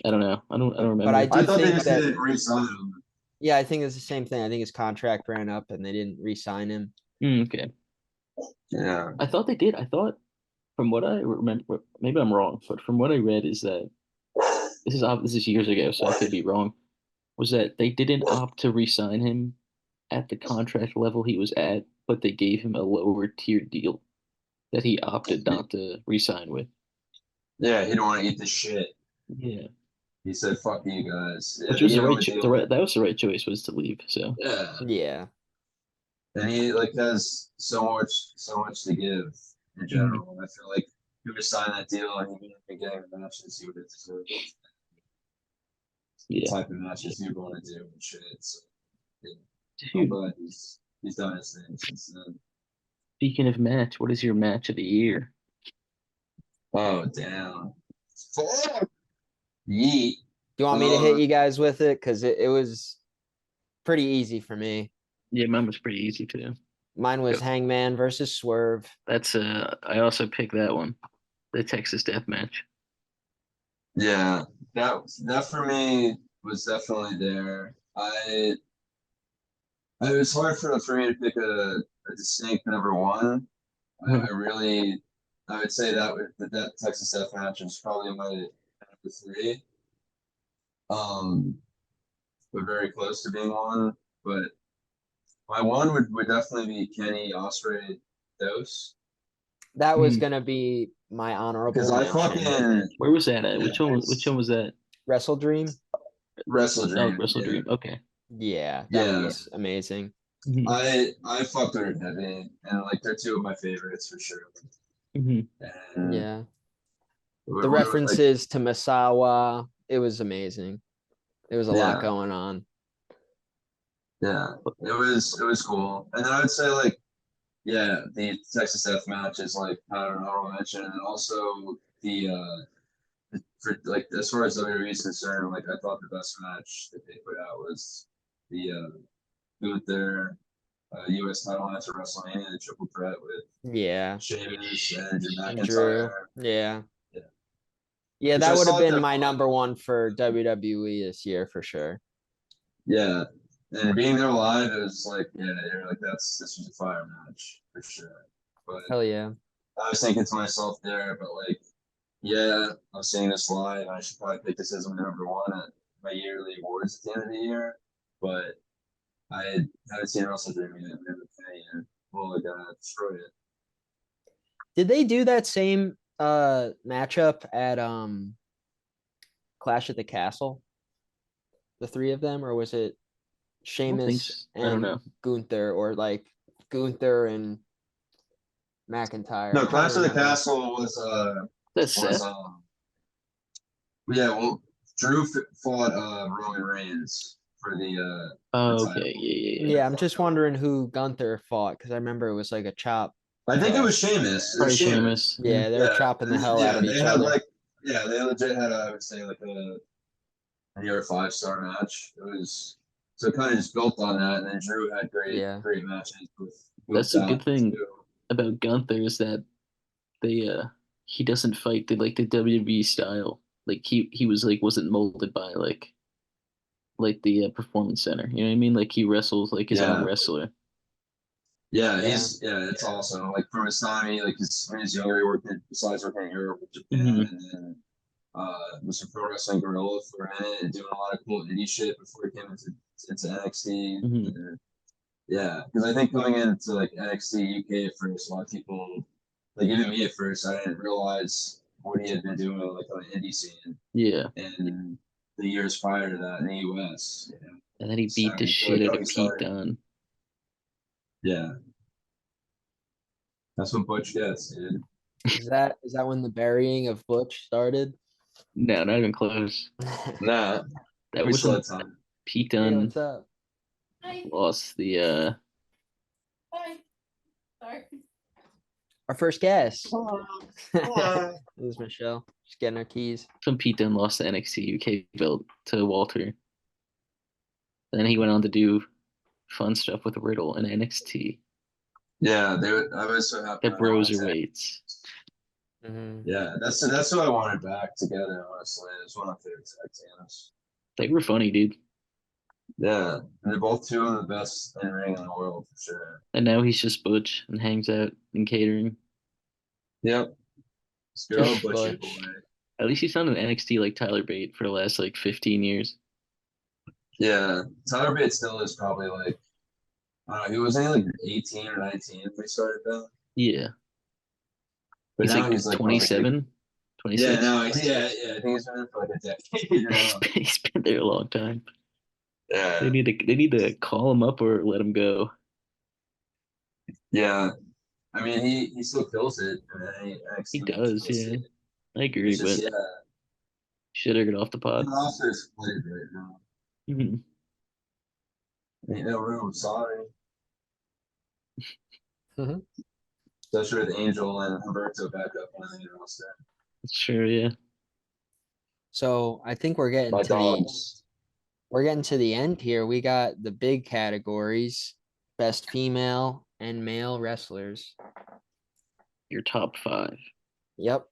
Speaker 4: I don't know. I don't
Speaker 2: but I
Speaker 4: remember.
Speaker 3: I
Speaker 2: do
Speaker 3: thought they
Speaker 2: think
Speaker 3: just
Speaker 2: that,
Speaker 3: didn't re-sign him.
Speaker 2: yeah, I think it's the same thing. I think his contract ran up and they didn't re-sign him.
Speaker 4: Okay.
Speaker 3: Yeah.
Speaker 4: I thought they did. I thought from what I remember, maybe I'm wrong, but from what I read is that this is years ago, so I could be wrong. Was that they didn't opt to re-sign him at the contract level he was at, but they gave him a lower tier deal that he opted not to re-sign with.
Speaker 3: Yeah, he don't want to eat the shit.
Speaker 4: Yeah,
Speaker 3: He said, "Fuck you guys." Yeah,
Speaker 4: which
Speaker 3: they
Speaker 4: was
Speaker 3: gave
Speaker 4: the
Speaker 3: him
Speaker 4: right,
Speaker 3: a deal.
Speaker 4: that was the right choice was to leave. So
Speaker 3: Yeah,
Speaker 2: Yeah.
Speaker 3: and he like has so much to give in general. And I feel like if he would sign that deal and he would be getting the matches, he would have deserved it. The
Speaker 4: yeah,
Speaker 3: type of matches he would want to do and shit. So yeah, I'm
Speaker 4: dude.
Speaker 3: glad he's done his thing since then.
Speaker 4: Speaking of match, what is your match of the year?
Speaker 3: Oh damn. Fuck. Yeet.
Speaker 2: Do you want me to hit
Speaker 3: Uh,
Speaker 2: you guys with it? Because it was pretty easy for me.
Speaker 4: Yeah, mine was pretty easy too.
Speaker 2: Mine was
Speaker 4: Go.
Speaker 2: Hangman versus Swerve.
Speaker 4: That's I also picked that one, the Texas Death Match.
Speaker 3: Yeah, that for me was definitely there. It was hard for me to pick a distinct number one. I really I would say that Texas Death Match is probably my number three. But very close to being one. But my one would definitely be Kenny Osprey Dose
Speaker 2: That was
Speaker 4: Mhm.
Speaker 2: gonna be my honorable
Speaker 3: because I
Speaker 2: mention.
Speaker 3: fucking
Speaker 4: Where was that at?
Speaker 3: yeah,
Speaker 4: Which one was that?
Speaker 2: Wrestle Dream.
Speaker 3: Wrestle
Speaker 4: Oh,
Speaker 3: Dream.
Speaker 4: Wrestle
Speaker 3: Yeah,
Speaker 4: Dream. Okay.
Speaker 2: Yeah, that
Speaker 3: yeah.
Speaker 2: was amazing.
Speaker 4: hmm
Speaker 3: I fucked with it heavy, and like they're two of my favorites for sure.
Speaker 4: hmm
Speaker 3: And
Speaker 2: Yeah.
Speaker 3: what,
Speaker 2: The
Speaker 3: what, like,
Speaker 2: references to Masawa, it was amazing. There was a lot
Speaker 3: yeah,
Speaker 2: going on.
Speaker 3: yeah, it was cool. And then I would say like, yeah, the Texas Death Match is like kind of an honorable mention, and also for like as far as WWE is concerned, like I thought the best match that they put out was the Gunther U.S. title match at WrestleMania, the triple threat with
Speaker 2: Yeah.
Speaker 3: Sheamus and Drew
Speaker 2: And Drew.
Speaker 3: McIntyre.
Speaker 2: Yeah.
Speaker 3: Yeah,
Speaker 2: Yeah,
Speaker 3: which
Speaker 2: that
Speaker 3: I
Speaker 2: would have
Speaker 3: saw at
Speaker 2: been
Speaker 3: that
Speaker 2: my
Speaker 3: point.
Speaker 2: number one for WWE this year for sure.
Speaker 3: Yeah, and being there live, it was like, yeah, you're like, this was a fire match for sure. But
Speaker 2: Hell yeah.
Speaker 3: I was thinking to myself there, but like, yeah, I'm seeing this live. I should probably pick this as my number one at my yearly awards at the end of the year. But haven't seen Russell Dream yet. I'm never yet. Well, like, destroyed it.
Speaker 2: Did they do that same matchup at Clash at the Castle? The three of them, or was it
Speaker 4: I don't think
Speaker 2: Sheamus
Speaker 4: I don't
Speaker 2: and
Speaker 4: know.
Speaker 2: Gunther, or like Gunther and McIntyre?
Speaker 3: No,
Speaker 2: I'm trying
Speaker 3: Clash
Speaker 2: to
Speaker 3: of the
Speaker 2: remember.
Speaker 3: Castle
Speaker 4: That's
Speaker 3: was
Speaker 4: Seth.
Speaker 3: yeah, well, Drew fought Roman Reigns for the
Speaker 4: Oh,
Speaker 3: title.
Speaker 4: okay. Yeah.
Speaker 2: Yeah, I'm just wondering who Gunther fought because I remember it was like a chop.
Speaker 3: I think it was Sheamus. It
Speaker 4: Probably
Speaker 3: was Sheamus.
Speaker 4: Sheamus.
Speaker 2: Yeah, they were
Speaker 3: Yeah,
Speaker 2: chopping the
Speaker 3: and
Speaker 2: hell out
Speaker 3: yeah,
Speaker 2: of
Speaker 3: they
Speaker 2: each
Speaker 3: had
Speaker 2: other.
Speaker 3: like yeah, they legit had I would say like a near 5-star match. It was so kind of just built on that, and then Drew had
Speaker 2: Yeah.
Speaker 3: great matches with
Speaker 4: That's the good
Speaker 3: that
Speaker 4: thing
Speaker 3: too.
Speaker 4: about Gunther is that they he doesn't fight the WWE style. Like he was like wasn't molded by like the performance center. You know what I mean? Like he wrestles like his own
Speaker 3: Yeah,
Speaker 4: wrestler.
Speaker 3: yeah,
Speaker 2: Yeah.
Speaker 3: it's awesome. Like from his time, like when he's younger, he worked besides working in Europe with
Speaker 4: hmm
Speaker 3: Japan, and then was a pro wrestling gorilla for a minute and doing a lot of cool indie shit before he came into NXT.
Speaker 4: hmm
Speaker 3: And, yeah, because I think coming into like NXT UK at first, a lot of people, like even me at first, I didn't realize what he had been doing like on the indie scene
Speaker 4: Yeah.
Speaker 3: and the years prior to that in the US. You know,
Speaker 4: And then he
Speaker 3: so,
Speaker 4: beat
Speaker 3: I
Speaker 4: the
Speaker 3: mean, I feel like
Speaker 4: shit out
Speaker 3: how
Speaker 4: of
Speaker 3: he
Speaker 4: Pete
Speaker 3: started.
Speaker 4: Dunne.
Speaker 3: Yeah, that's what Butch gets, dude.
Speaker 2: Is that when the burying of Butch started?
Speaker 4: No, not even close.
Speaker 3: Nah,
Speaker 4: That
Speaker 3: we still
Speaker 4: wasn't
Speaker 3: had time.
Speaker 4: Pete
Speaker 2: Hey,
Speaker 4: Dunne
Speaker 2: what's up?
Speaker 4: lost the
Speaker 1: Hi. Sorry.
Speaker 2: Our first guest.
Speaker 3: Hello.
Speaker 2: This is Michelle. Just getting our keys.
Speaker 4: some Pete Dunne lost the NXT UK belt to Walter. Then he went on to do fun stuff with Riddle and NXT.
Speaker 3: Yeah, I was so happy.
Speaker 4: The
Speaker 3: when that was
Speaker 4: Broser
Speaker 3: happening.
Speaker 4: weights.
Speaker 2: Mhm.
Speaker 3: Yeah, that's who I wanted back together. Honestly, it's one of my favorite tag teams.
Speaker 4: They were funny, dude.
Speaker 3: Yeah, and they're both two of the best in ring in the world for sure.
Speaker 4: And now he's just Butch and hangs out in catering.
Speaker 3: Yep, it's good
Speaker 2: Just
Speaker 3: old Butcher
Speaker 2: Butch.
Speaker 3: boy.
Speaker 4: At least he's done an NXT like Tyler Bate for the last like 15 years.
Speaker 3: Yeah, Tyler Bate still is probably like, I don't know, he was only like 18 or 19 when he started though.
Speaker 4: Yeah.
Speaker 3: But
Speaker 4: He's
Speaker 3: now
Speaker 4: like
Speaker 3: he's like probably
Speaker 4: 27,
Speaker 3: yeah,
Speaker 4: 26.
Speaker 3: no, yeah, I think he's been there for like a decade now.
Speaker 4: He's been there a long time.
Speaker 3: Yeah,
Speaker 4: They need to call him up or let him go.
Speaker 3: yeah. I mean, he still kills it. And
Speaker 4: He
Speaker 3: NXT
Speaker 4: does,
Speaker 3: kills
Speaker 4: yeah.
Speaker 3: it.
Speaker 4: I agree,
Speaker 3: It's just
Speaker 4: but
Speaker 3: yeah,
Speaker 4: should have got off the
Speaker 3: the
Speaker 4: pod.
Speaker 3: roster is split right now.
Speaker 4: Mhm.
Speaker 3: Ain't no room. Sorry.
Speaker 2: Mhm.
Speaker 3: Especially with Angel and Humberto back up on the roster.
Speaker 4: Sure, yeah.
Speaker 2: So I think we're getting
Speaker 3: My
Speaker 2: to the
Speaker 3: dogs.
Speaker 2: end here. We got the big categories: best female and male wrestlers.
Speaker 4: Your top 5.
Speaker 2: Yep.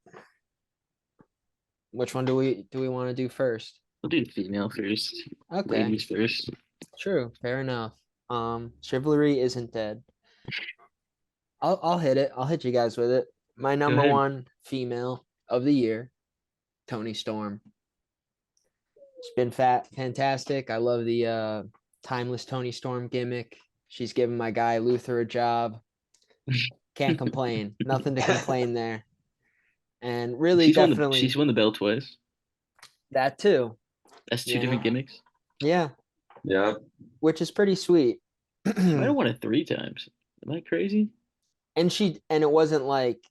Speaker 2: Which one do we want to do first?
Speaker 4: We'll do the female first.
Speaker 2: Okay,
Speaker 4: Ladies first.
Speaker 2: true, fair enough. Chivalry isn't dead. I'll hit it. I'll hit you guys with it. My number
Speaker 4: ahead.
Speaker 2: one female of the year, Tony Storm. It's been fantastic. I love the timeless Tony Storm gimmick. She's giving my guy Luther a job. Can't complain. Nothing to complain there. And really, definitely
Speaker 4: She's won the belt twice.
Speaker 2: that too.
Speaker 4: That's 2
Speaker 2: Yeah.
Speaker 4: different gimmicks.
Speaker 2: Yeah,
Speaker 3: Yeah.
Speaker 2: which is pretty sweet.
Speaker 4: Might have won it 3 times. Am I crazy?
Speaker 2: And it wasn't like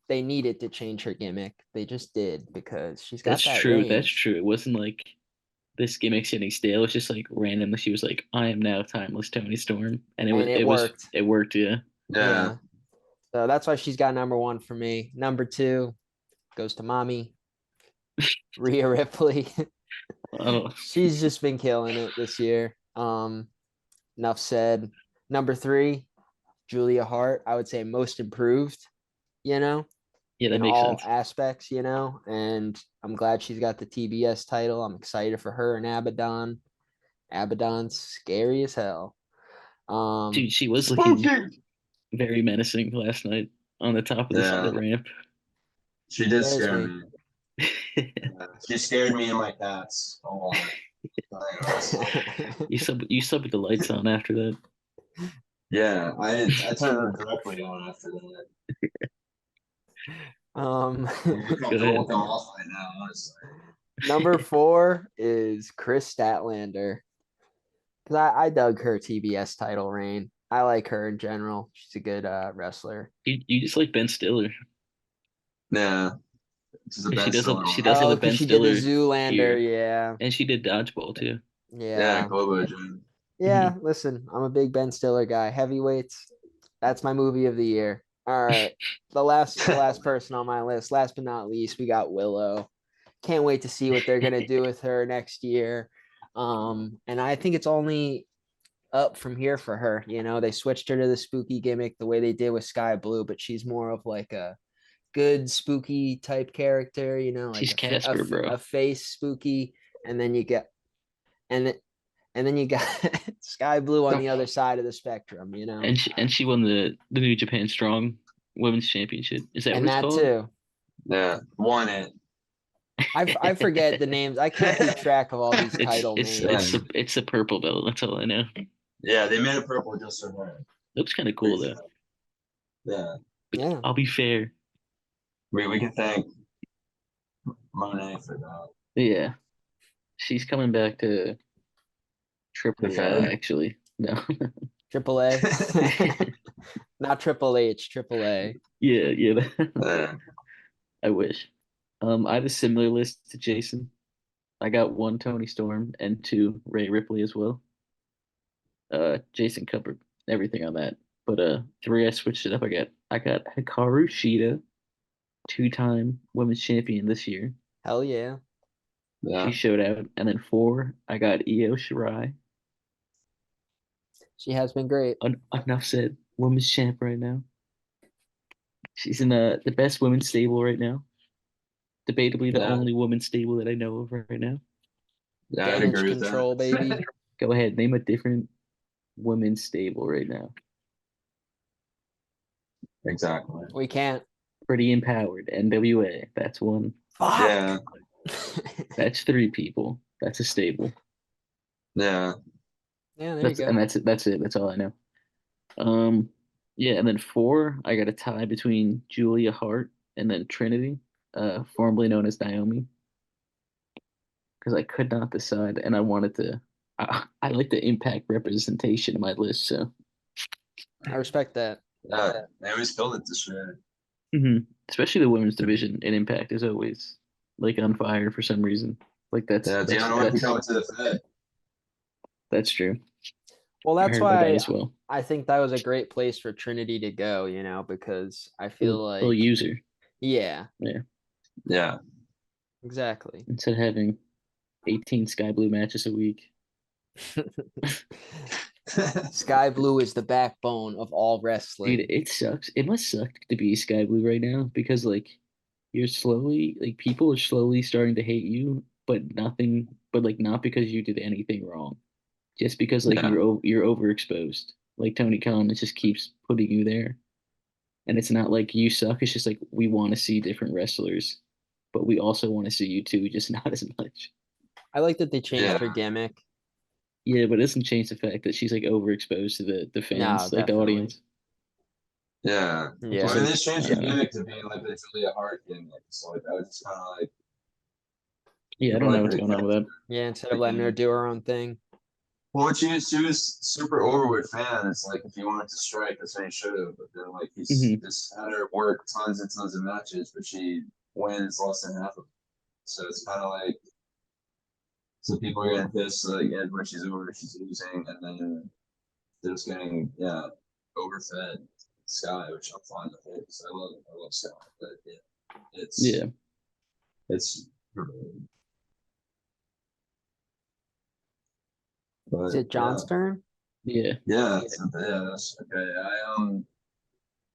Speaker 2: they needed to change her gimmick. They just did because she's got
Speaker 4: That's
Speaker 2: that
Speaker 4: true.
Speaker 2: range.
Speaker 4: That's true. It wasn't like this gimmick's getting stale. It's just like randomly she was like, I am now timeless Tony Storm. And it
Speaker 2: worked.
Speaker 4: worked, yeah.
Speaker 3: Yeah.
Speaker 2: So that's why she's got number one for me. Number two goes to mommy, Rhea Ripley.
Speaker 4: Oh,
Speaker 2: She's just been killing it this year. Enough said. Number three, Julia Hart. I would say most improved,
Speaker 4: yeah, that
Speaker 2: in
Speaker 4: makes
Speaker 2: all
Speaker 4: sense.
Speaker 2: aspects, and I'm glad she's got the TBS title. I'm excited for her and Abaddon. Abaddon's scary as hell.
Speaker 4: Dude, she was looking very menacing last night on the top of the ramp.
Speaker 3: She did
Speaker 2: Scares
Speaker 3: scare
Speaker 2: me.
Speaker 3: me. She scared me and my cats a lot.
Speaker 4: You sub with the lights on after that.
Speaker 3: Yeah, I turned her directly on after that. I'm comfortable with them off right now, honestly.
Speaker 2: Number 4 is Chris Statlander. Because I dug her TBS title reign. I like her in general. She's a good wrestler.
Speaker 4: You just like Ben Stiller.
Speaker 3: Yeah.
Speaker 4: She does have a
Speaker 2: Oh,
Speaker 4: Ben
Speaker 2: she did the
Speaker 4: Stiller
Speaker 2: Zoolander,
Speaker 4: gear.
Speaker 2: yeah.
Speaker 4: And she did dodgeball too.
Speaker 2: Yeah.
Speaker 3: Globo Gym.
Speaker 2: Yeah, listen, I'm a big Ben Stiller guy. Heavyweights, that's my movie of the year. All right. The last person on my list, last but not least, we got Willow. Can't wait to see what they're gonna do with her next year. And I think it's only up from here for her. They switched her to the spooky gimmick the way they did with Sky Blue, but she's more of like a good spooky type character, like
Speaker 4: She's Casper, bro.
Speaker 2: a face spooky, and then you get and then you got Sky Blue on the other side of the spectrum,
Speaker 4: And she won the New Japan Strong Women's Championship. Is that
Speaker 2: and
Speaker 4: what it's
Speaker 2: that
Speaker 4: called?
Speaker 2: too.
Speaker 3: Yeah, won it.
Speaker 2: I forget the names. I can't keep track of all these title names.
Speaker 4: It's a purple belt. That's all I know.
Speaker 3: Yeah, they made it purple just for her.
Speaker 4: Looks kind of cool though.
Speaker 3: Yeah.
Speaker 2: Yeah.
Speaker 4: I'll be fair.
Speaker 3: We can thank Monet for that.
Speaker 4: Yeah. She's coming back to Triple A, actually. No.
Speaker 2: Triple A. Not Triple H, Triple A.
Speaker 4: Yeah. I wish. I have a similar list to Jason. I got 1 Tony Storm and 2 Rhea Ripley as well. Jason covered everything on that. But 3 I switched it up. I got Hikaru Shida, 2-time women's champion this year.
Speaker 2: Hell yeah.
Speaker 3: Yeah.
Speaker 4: She showed out. And then 4, I got Io Shirai.
Speaker 2: She has been great.
Speaker 4: Enough said. Women's champ right now. She's in the best women's stable right now. Debatably the
Speaker 3: Yeah.
Speaker 4: only women's stable that I know of right now.
Speaker 3: Yeah, I'd
Speaker 2: Damage
Speaker 3: agree with
Speaker 2: control,
Speaker 3: that.
Speaker 2: baby.
Speaker 4: Go ahead, name a different women's stable right now.
Speaker 3: Exactly.
Speaker 2: We can't.
Speaker 4: Pretty empowered. NWA. That's one.
Speaker 2: Fuck.
Speaker 3: Yeah,
Speaker 4: That's three people. That's a stable.
Speaker 3: yeah.
Speaker 2: Yeah, there you go.
Speaker 4: That's it. That's it. That's all I know. Yeah, and then four, I got a tie between Julia Hart and then Trinity, formerly known as Naomi, because I could not decide, and I wanted to. I like the impact representation in my list, so
Speaker 2: I respect that.
Speaker 3: Yeah, they always killed it this year.
Speaker 4: especially the women's division in Impact is always like on fire for some reason. Like
Speaker 3: Yeah, Deanna might be coming to the Fed.
Speaker 4: that's true.
Speaker 2: Well,
Speaker 4: I
Speaker 2: that's
Speaker 4: heard about that
Speaker 2: why
Speaker 4: as well.
Speaker 2: I think that was a great place for Trinity to go, you know, because I feel
Speaker 4: Little
Speaker 2: like,
Speaker 4: user
Speaker 2: yeah,
Speaker 3: Yeah,
Speaker 2: exactly.
Speaker 4: instead of having 18 Sky Blue matches a week.
Speaker 2: Sky Blue is the backbone of all wrestling.
Speaker 4: Dude, it sucks. It must suck to be Sky Blue right now because like you're slowly like people are slowly starting to hate you, but nothing but like not because you did anything wrong. Just because like
Speaker 3: Yeah.
Speaker 4: you're overexposed. Like Tony Khan, it just keeps putting you there. And it's not like you suck, it's just like we want to see different wrestlers, but we also want to see you too, just not as much.
Speaker 2: I like that they changed
Speaker 3: Yeah.
Speaker 2: her gimmick.
Speaker 4: Yeah, but it doesn't change the fact that she's like overexposed to the fans,
Speaker 2: No,
Speaker 4: like the
Speaker 2: definitely.
Speaker 4: audience.
Speaker 3: yeah.
Speaker 2: Yeah.
Speaker 3: I mean, they
Speaker 4: like,
Speaker 3: changed the gimmick to being like the Julia Hart gimmick. So like, I was just kind of like,
Speaker 4: Yeah, I don't know what's going on with that.
Speaker 2: Yeah, instead of letting her do her own thing.
Speaker 3: well, she was super over with fans. Like, if he wanted to strike, that's when he should have. But then, like, he's
Speaker 4: Mhm.
Speaker 3: just had her work tons and tons of matches, but she wins less than half of them. So it's kind of like, so people are getting pissed, like, yeah, when she's over, she's losing, and then they're just getting, yeah, overfed Sky, which I'm fine with it because I love Sky, but yeah,
Speaker 4: Yeah.
Speaker 3: it's. But,
Speaker 2: Is it John's turn?
Speaker 4: Yeah.
Speaker 3: Yeah, that's okay.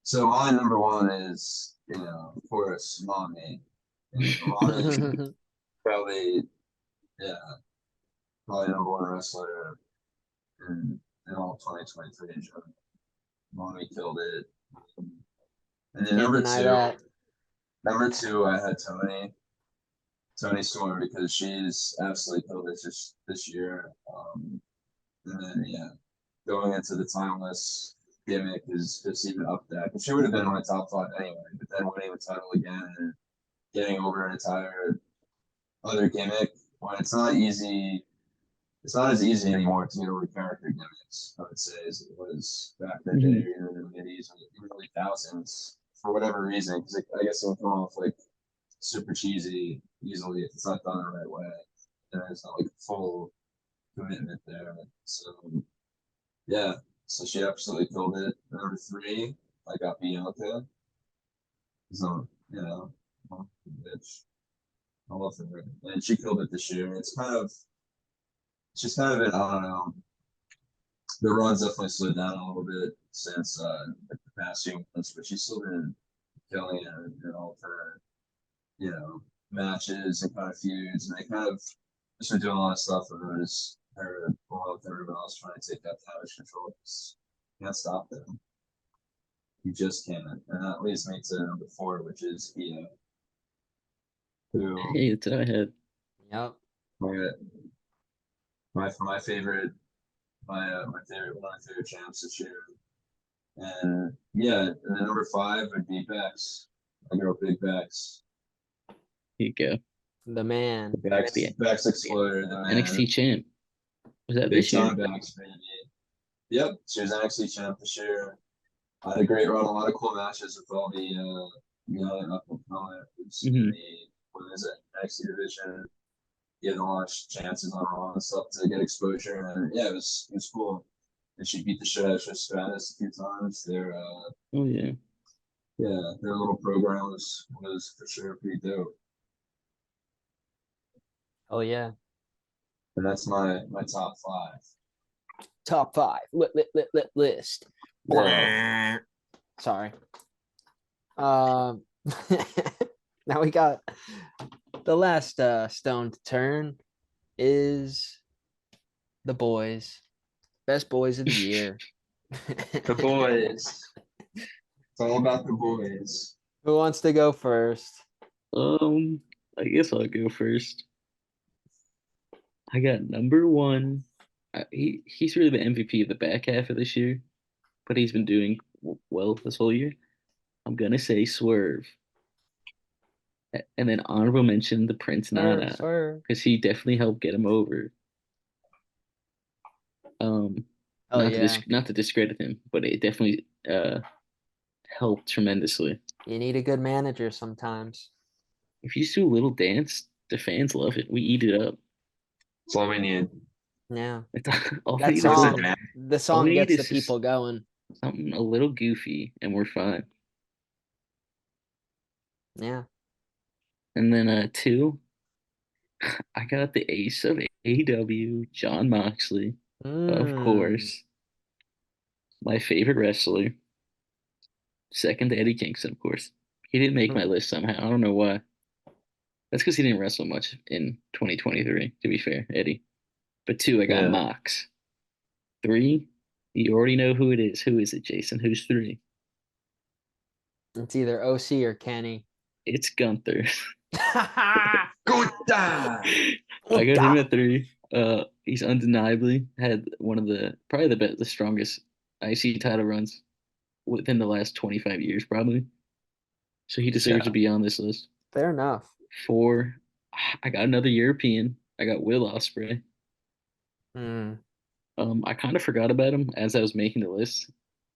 Speaker 3: So my number one is, of course, Mommy. Mommy probably, yeah, probably number one wrestler in all 2023. Mommy killed it. And then
Speaker 2: Can't deny that.
Speaker 3: number two, I had Tony Storm, because she's absolutely killed it this year. And then yeah, going into the timeless gimmick is just even up there. She would have been in my top five anyway, but then winning the title again and getting over an entire other gimmick when it's not easy. It's not as easy anymore to get over character gimmicks, I would say, as it was back in the day, in the mid-80s, early thousands, for whatever reason. Because I guess it can come off like super cheesy easily if it's not done the right way, and there's not like full commitment there. So yeah, so she absolutely killed it. Number three, I got Bianca. So, bitch. I love her. And she killed it this year. She's kind of been, I don't know. The run's definitely slowed down a little bit since the past few months, but she's still been killing it in all of her, matches and kind of feuds. And they kind of just been doing a lot of stuff with her along with everyone else trying to take that damage control. You can't stop them. You just can't. And that leads me to number four, which is Io. Who
Speaker 4: Hey, that's what I had.
Speaker 2: Yep.
Speaker 3: my favorite my favorite one of my favorite champs this year. And yeah, and then number five would be Bex. My girl Big Bex.
Speaker 4: Here you go.
Speaker 2: The man.
Speaker 3: Bex exploded. The man.
Speaker 4: NXT champ. Was that
Speaker 3: Big
Speaker 4: this year?
Speaker 3: time Bex, baby. Yep, she was NXT champ this year. I had a great run, a lot of cool matches with all the young up and comers in the women's NXT division. Getting a lot of chances on Raw and stuff to get exposure, and yeah, it was cool. And she beat the shit out of Trish Stratus a few times. Their
Speaker 4: Oh yeah.
Speaker 3: their little program was for sure pretty dope.
Speaker 2: Oh yeah.
Speaker 3: And that's my top five.
Speaker 2: top 5 list.
Speaker 3: Whoa.
Speaker 2: Sorry. Now we got the last stone to turn is the boys. Best boys of the year.
Speaker 3: The boys. It's all about the boys.
Speaker 2: Who wants to go first?
Speaker 4: I guess I'll go first. I got number one. He's really the MVP of the back half of this year, but he's been doing well this whole year. I'm gonna say Swerve, and then honorable mention the Prince Nana
Speaker 2: Swerve.
Speaker 4: because he definitely helped get him over.
Speaker 2: Oh
Speaker 4: Not
Speaker 2: yeah.
Speaker 4: to not to discredit him, but it definitely helped tremendously.
Speaker 2: You need a good manager sometimes.
Speaker 4: If you do a little dance, the fans love it. We eat it up.
Speaker 3: That's all we need.
Speaker 2: Yeah.
Speaker 4: It's all we
Speaker 2: That
Speaker 4: need is
Speaker 2: song,
Speaker 3: man.
Speaker 2: the song
Speaker 4: we need
Speaker 2: gets the
Speaker 4: is just-
Speaker 2: people going.
Speaker 4: something a little goofy, and we're fine.
Speaker 2: Yeah.
Speaker 4: And then 2, I got the ace of AEW, John Moxley, of
Speaker 2: Mm.
Speaker 4: course. My favorite wrestler. Second to Eddie Kingston, of course. He didn't make my list somehow. I don't know why. That's because he didn't wrestle much in 2023, to be fair, Eddie. But 2, I got
Speaker 3: Yeah.
Speaker 4: Mox. 3, you already know who it is. Who is it, Jason? Who's 3?
Speaker 2: It's either OC or Kenny.
Speaker 4: It's Gunther.
Speaker 3: Good time.
Speaker 4: I got him at 3. He's undeniably had one of probably the strongest IC title runs within the last 25 years, probably. So he deserves
Speaker 3: Yeah.
Speaker 4: to be on this list.
Speaker 2: Fair enough.
Speaker 4: 4, I got another European. I got Will Ospreay.
Speaker 2: Mm.
Speaker 4: I kind of forgot about him as I was making the list.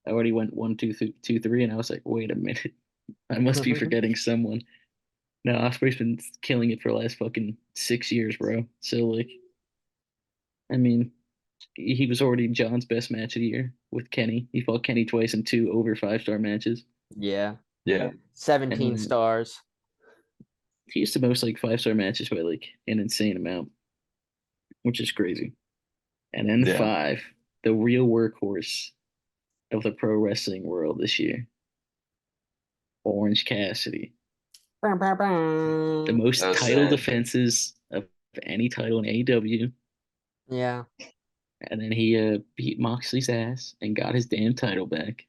Speaker 4: I already went 1, 2, 3, and I was like, wait a minute, I must be forgetting someone. No, Ospreay's been killing it for the last fucking 6 years, bro. So like, I mean, he was already John's best match of the year with Kenny. He fought Kenny twice in 2 over 5-star matches.
Speaker 2: Yeah.
Speaker 3: Yeah.
Speaker 2: 17
Speaker 4: And-
Speaker 2: stars.
Speaker 4: He used to most like 5-star matches by like an insane amount, which is crazy. And then
Speaker 3: Yeah.
Speaker 4: 5, the real workhorse of the pro wrestling world this year, Orange Cassidy. The most
Speaker 3: That was
Speaker 4: title
Speaker 3: sad.
Speaker 4: defenses of any title in AEW.
Speaker 2: Yeah.
Speaker 4: And then he beat Moxley's ass and got his damn title back.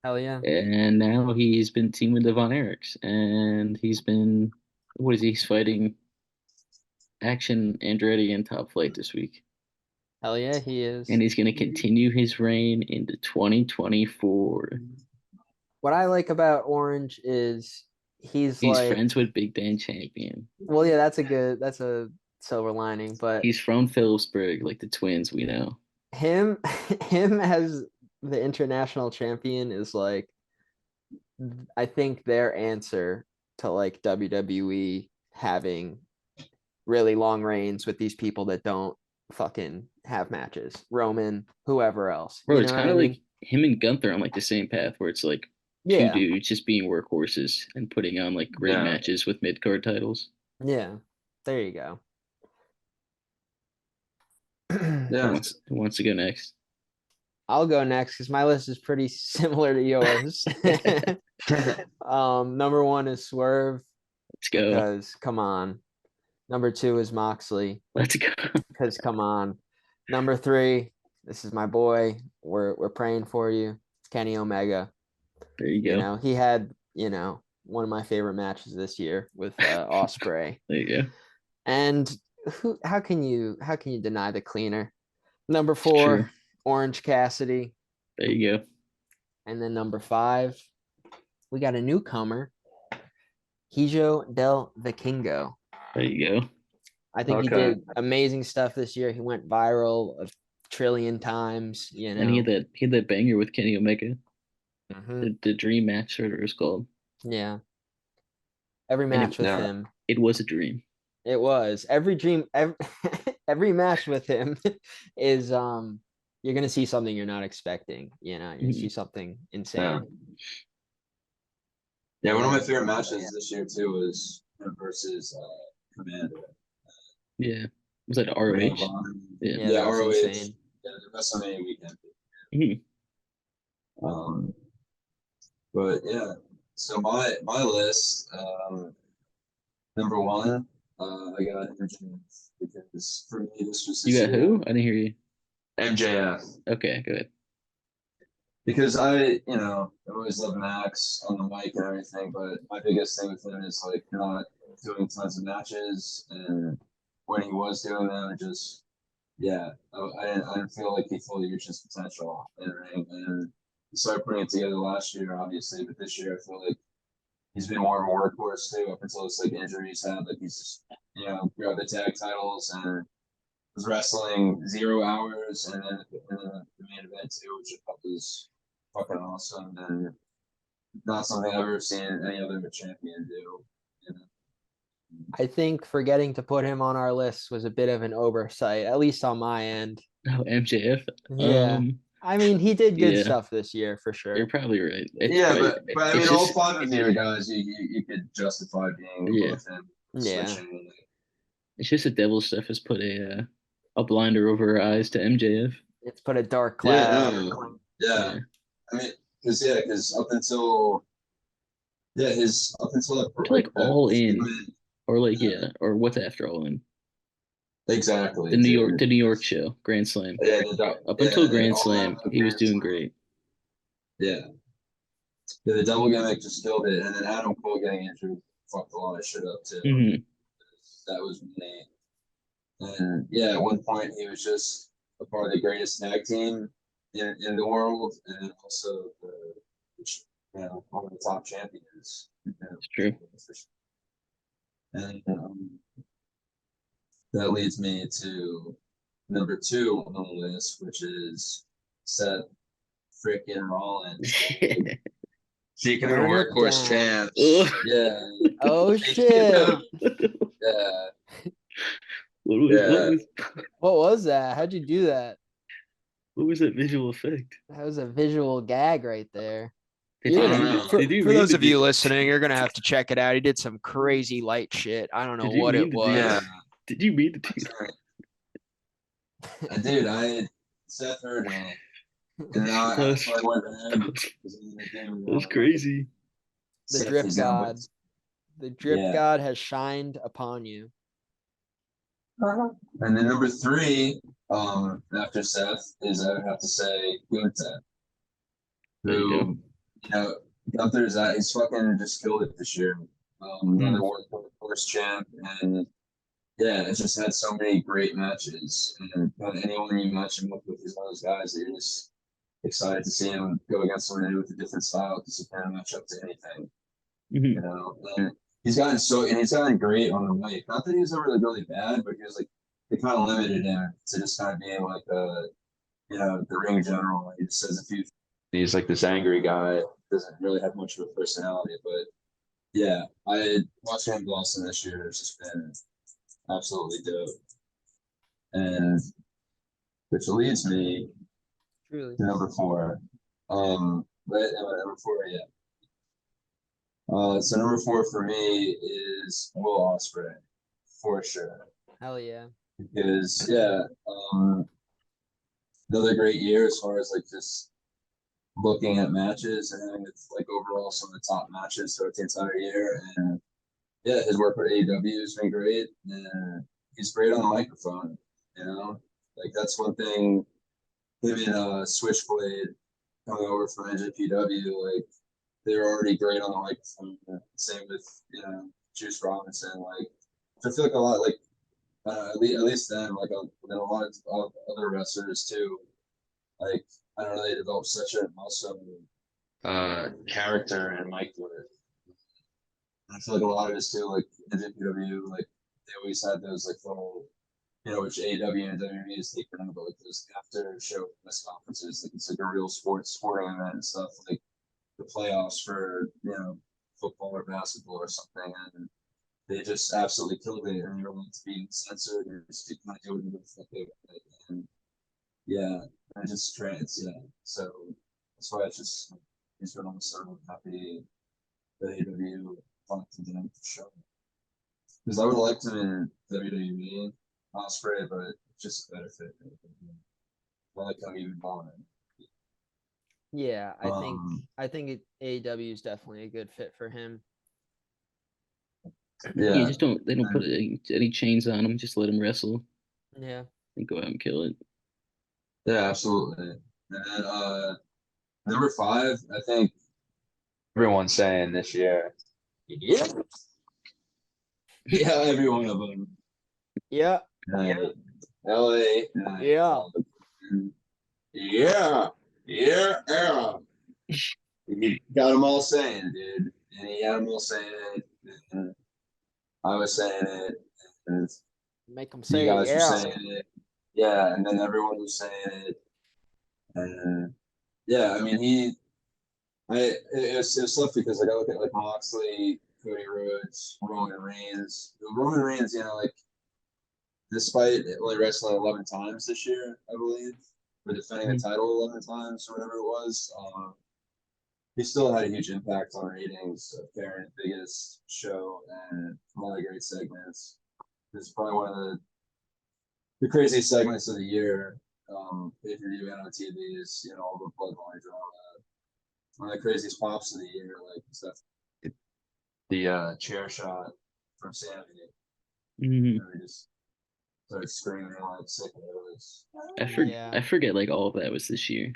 Speaker 2: Hell yeah.
Speaker 4: And now he's been teaming with the Von Erichs. And he's been, what is he? He's fighting Action Andretti in Top Flight this week.
Speaker 2: Hell yeah, he is.
Speaker 4: And he's going to continue his reign into 2024.
Speaker 2: What I like about Orange is he's like,
Speaker 4: friends with Big Dan Champion.
Speaker 2: well, yeah, that's a silver lining, but
Speaker 4: He's from Phillipsburg, like the twins we know.
Speaker 2: him as the international champion is like, I think their answer to like WWE having really long reigns with these people that don't fucking have matches. Roman, whoever else.
Speaker 4: Bro,
Speaker 2: You
Speaker 4: it's
Speaker 2: know what
Speaker 4: kind
Speaker 2: I
Speaker 4: of
Speaker 2: mean?
Speaker 4: like him and Gunther on like the same path where it's like
Speaker 2: Yeah.
Speaker 4: 2 dudes just being workhorses and putting on like great
Speaker 3: Yeah.
Speaker 4: matches with mid-card titles.
Speaker 2: Yeah. There you go.
Speaker 3: Yeah.
Speaker 4: Who wants to go next?
Speaker 2: I'll go next because my list is pretty similar to yours. Number 1 is Swerve
Speaker 4: Let's go.
Speaker 2: because come on. Number 2 is Moxley
Speaker 4: Let's go.
Speaker 2: because come on. Number 3, this is my boy. We're praying for you. Kenny Omega.
Speaker 4: There you go.
Speaker 2: You know, he had, one of my favorite matches this year with Ospreay.
Speaker 4: There you go.
Speaker 2: And how can you deny the cleaner? Number 4,
Speaker 4: True.
Speaker 2: Orange Cassidy.
Speaker 4: There you go.
Speaker 2: And then number 5, we got a newcomer, Hijo del Vikingo.
Speaker 4: There you go.
Speaker 2: I think he
Speaker 3: Okay.
Speaker 2: did amazing stuff this year. He went viral a trillion times,
Speaker 4: And he had that banger with Kenny Omega,
Speaker 2: Mhm.
Speaker 4: the dream match, or whatever it was called.
Speaker 2: Yeah. Every
Speaker 4: it-
Speaker 2: match with
Speaker 3: yeah.
Speaker 2: him.
Speaker 4: It was a dream.
Speaker 2: It was. Every dream every match with him is you're gonna see something you're not expecting. You're gonna
Speaker 4: Mhm.
Speaker 2: see something insane.
Speaker 3: Yeah. Yeah, one of my favorite matches this year too was him versus Commander.
Speaker 4: Yeah. Was that
Speaker 3: Ring
Speaker 4: ROH?
Speaker 3: of Honor.
Speaker 4: Yeah.
Speaker 2: Yeah, that was
Speaker 3: ROH.
Speaker 2: insane.
Speaker 3: yeah, the WrestleMania weekend.
Speaker 4: Mhm.
Speaker 3: Um, but yeah, so my list, number one, I got MJF because for me this was his
Speaker 4: You got
Speaker 3: year.
Speaker 4: who? I didn't hear you.
Speaker 3: MJF.
Speaker 4: Okay, good.
Speaker 3: Because I always love Max on the mic and everything, but my biggest thing with him is like not doing tons of matches, and when he was doing them, just yeah, I didn't feel like he fully reached his potential in the ring, and he started putting it together last year, obviously, but this year I feel like he's been more of a workhorse too, up until this like injury he's had. Like he's just, grabbed the tag titles and was wrestling 0 hours, and then the main event too, which I thought was fucking awesome and not something I've ever seen any other champion do. You know?
Speaker 2: I think forgetting to put him on our list was a bit of an oversight, at least on my end.
Speaker 4: Oh, MJF.
Speaker 2: Yeah. I mean, he did good
Speaker 4: Yeah.
Speaker 2: stuff this year for
Speaker 4: You're
Speaker 2: sure.
Speaker 4: probably right.
Speaker 3: Yeah, but I mean,
Speaker 4: it's
Speaker 3: all
Speaker 4: just-
Speaker 3: 5 of the guys, you could justify being
Speaker 4: Yeah.
Speaker 3: above him
Speaker 2: Yeah.
Speaker 3: switching.
Speaker 4: It's just the devil stuff has put a blinder over our eyes to MJF.
Speaker 2: It's put a dark
Speaker 3: Yeah,
Speaker 2: cloud.
Speaker 3: no, yeah.
Speaker 4: Yeah.
Speaker 3: I mean, because up until his up until that
Speaker 4: It's like
Speaker 3: that
Speaker 4: All In.
Speaker 3: segment-
Speaker 4: Or like
Speaker 3: Yeah.
Speaker 4: or what's after All In?
Speaker 3: exactly
Speaker 4: The New
Speaker 3: dude.
Speaker 4: York show, Grand Slam.
Speaker 3: Yeah,
Speaker 4: Up until
Speaker 3: yeah,
Speaker 4: Grand
Speaker 3: all
Speaker 4: Slam,
Speaker 3: that
Speaker 4: he was
Speaker 3: Grand
Speaker 4: doing
Speaker 3: Slam.
Speaker 4: great.
Speaker 3: Yeah. Yeah, the double gimmick just killed it, and then Adam Cole getting injured fucked a lot of shit up too.
Speaker 4: Hmm.
Speaker 3: That was me. And yeah, at one point he was just a part of the greatest tag team in the world, and then also one of the top champions.
Speaker 4: It's true.
Speaker 3: And that leads me to number 2 on the list, which is Seth freaking Rollins. Speaking of
Speaker 2: Burn it
Speaker 3: workhorse
Speaker 2: down.
Speaker 3: champs, yeah,
Speaker 2: Oh
Speaker 3: Speaking
Speaker 2: shit.
Speaker 3: of- yeah,
Speaker 2: What was that? How'd you do that?
Speaker 4: What was that visual effect?
Speaker 2: That was a visual gag right there.
Speaker 4: Did
Speaker 2: You're
Speaker 4: you
Speaker 2: gonna-
Speaker 3: I don't know.
Speaker 2: for
Speaker 4: Did you
Speaker 2: for
Speaker 4: mean
Speaker 2: those
Speaker 4: to
Speaker 2: of you
Speaker 4: do-
Speaker 2: listening, you're gonna have to check it out. He did some crazy light shit. I don't know
Speaker 4: Did you
Speaker 2: what
Speaker 4: mean
Speaker 2: it
Speaker 4: to do
Speaker 2: was.
Speaker 3: Yeah.
Speaker 4: Did you mean to do
Speaker 3: That's right. Dude, Seth heard me, and now
Speaker 4: That's-
Speaker 3: I went ahead.
Speaker 4: that was crazy.
Speaker 2: The
Speaker 3: Seth
Speaker 2: drip
Speaker 3: is out
Speaker 2: god. The drip
Speaker 3: Yeah.
Speaker 2: god has shined upon you.
Speaker 3: with- And then number 3, after Seth, is I would have to say Gunther.
Speaker 4: There you go.
Speaker 3: Gunther's he's fucking just killed it this year. Another workhorse champ, and yeah, it just had so many great matches. And anyone you match him with is one of those guys that you're just excited to see him go against someone new with a different style because he can't match up to anything.
Speaker 4: Mhm.
Speaker 3: And he's gotten great on the mic. Not that he was ever really bad, but he was like they kind of limited him to just kind of being like the ring general. He just says a few. He's like this angry guy, doesn't really have much of a personality, but yeah, I watched him Boston this year. It's just been absolutely dope. And which leads me
Speaker 2: Truly.
Speaker 3: to number 4. Right, am I number 4? Yeah. So number 4 for me is Will Ospreay, for sure.
Speaker 2: Hell yeah.
Speaker 3: Because another great year as far as like just looking at matches and having like overall some of the top matches throughout the entire year. And yeah, his work with AEW has been great, and he's great on the microphone. Like that's one thing. Him and Switchblade coming over from NJPW, like they're already great on the microphone. Same with Juice Robinson. Like I feel like a lot like at least them, like a lot of other wrestlers too. Like I don't know, they developed such an awesome character and mic with it. I feel like a lot of this too, like NJPW, like they always had those like little, which AEW and WWE is taking on, but like those after show press conferences, like it's like a real sporting event and stuff, like the playoffs for football or basketball or something, and they just absolutely killed it, and they were willing to be censored and just to kind of do whatever the fuck they wanted. And yeah, I just trans, so that's why it's been almost so happy that AEW fucked them for sure. Because I would have liked him in WWE, Ospreay, but it's just a better fit. I like how he would want it.
Speaker 2: Yeah,
Speaker 3: Um,
Speaker 2: I think AEW is definitely a good fit for him.
Speaker 4: Yeah,
Speaker 3: yeah,
Speaker 4: just don't they don't put any chains on him. Just let him wrestle
Speaker 2: Yeah.
Speaker 4: and go out and kill it.
Speaker 3: yeah, absolutely. And then number 5, I think everyone's saying this year. Yeah. Yeah, every one of them.
Speaker 2: Yeah.
Speaker 3: LA.
Speaker 2: Yeah.
Speaker 3: Yeah. Yeah. He got them all saying, dude. And he had them all saying it. And I was saying it. And
Speaker 2: Make them
Speaker 3: you
Speaker 2: say
Speaker 3: guys were
Speaker 2: yeah.
Speaker 3: saying it. Yeah. And then everyone was saying it. And yeah, I mean, it's tough because like I look at like Moxley, Cody Rhodes, Roman Reigns. Roman Reigns, like despite only wrestling 11 times this year, I believe, or defending the
Speaker 4: Mhm.
Speaker 3: title 11 times or whatever it was, he still had a huge impact on ratings, apparent biggest show, and a lot of great segments. It's probably one of the craziest segments of the year. Pay per view and on TV is all the bloodline drama. One of the craziest pops of the year, like stuff. The chair shot from Sammy.
Speaker 4: Mhm.
Speaker 3: We just started screaming like sick nervous.
Speaker 2: Yeah.
Speaker 4: I forget like all of that was this year.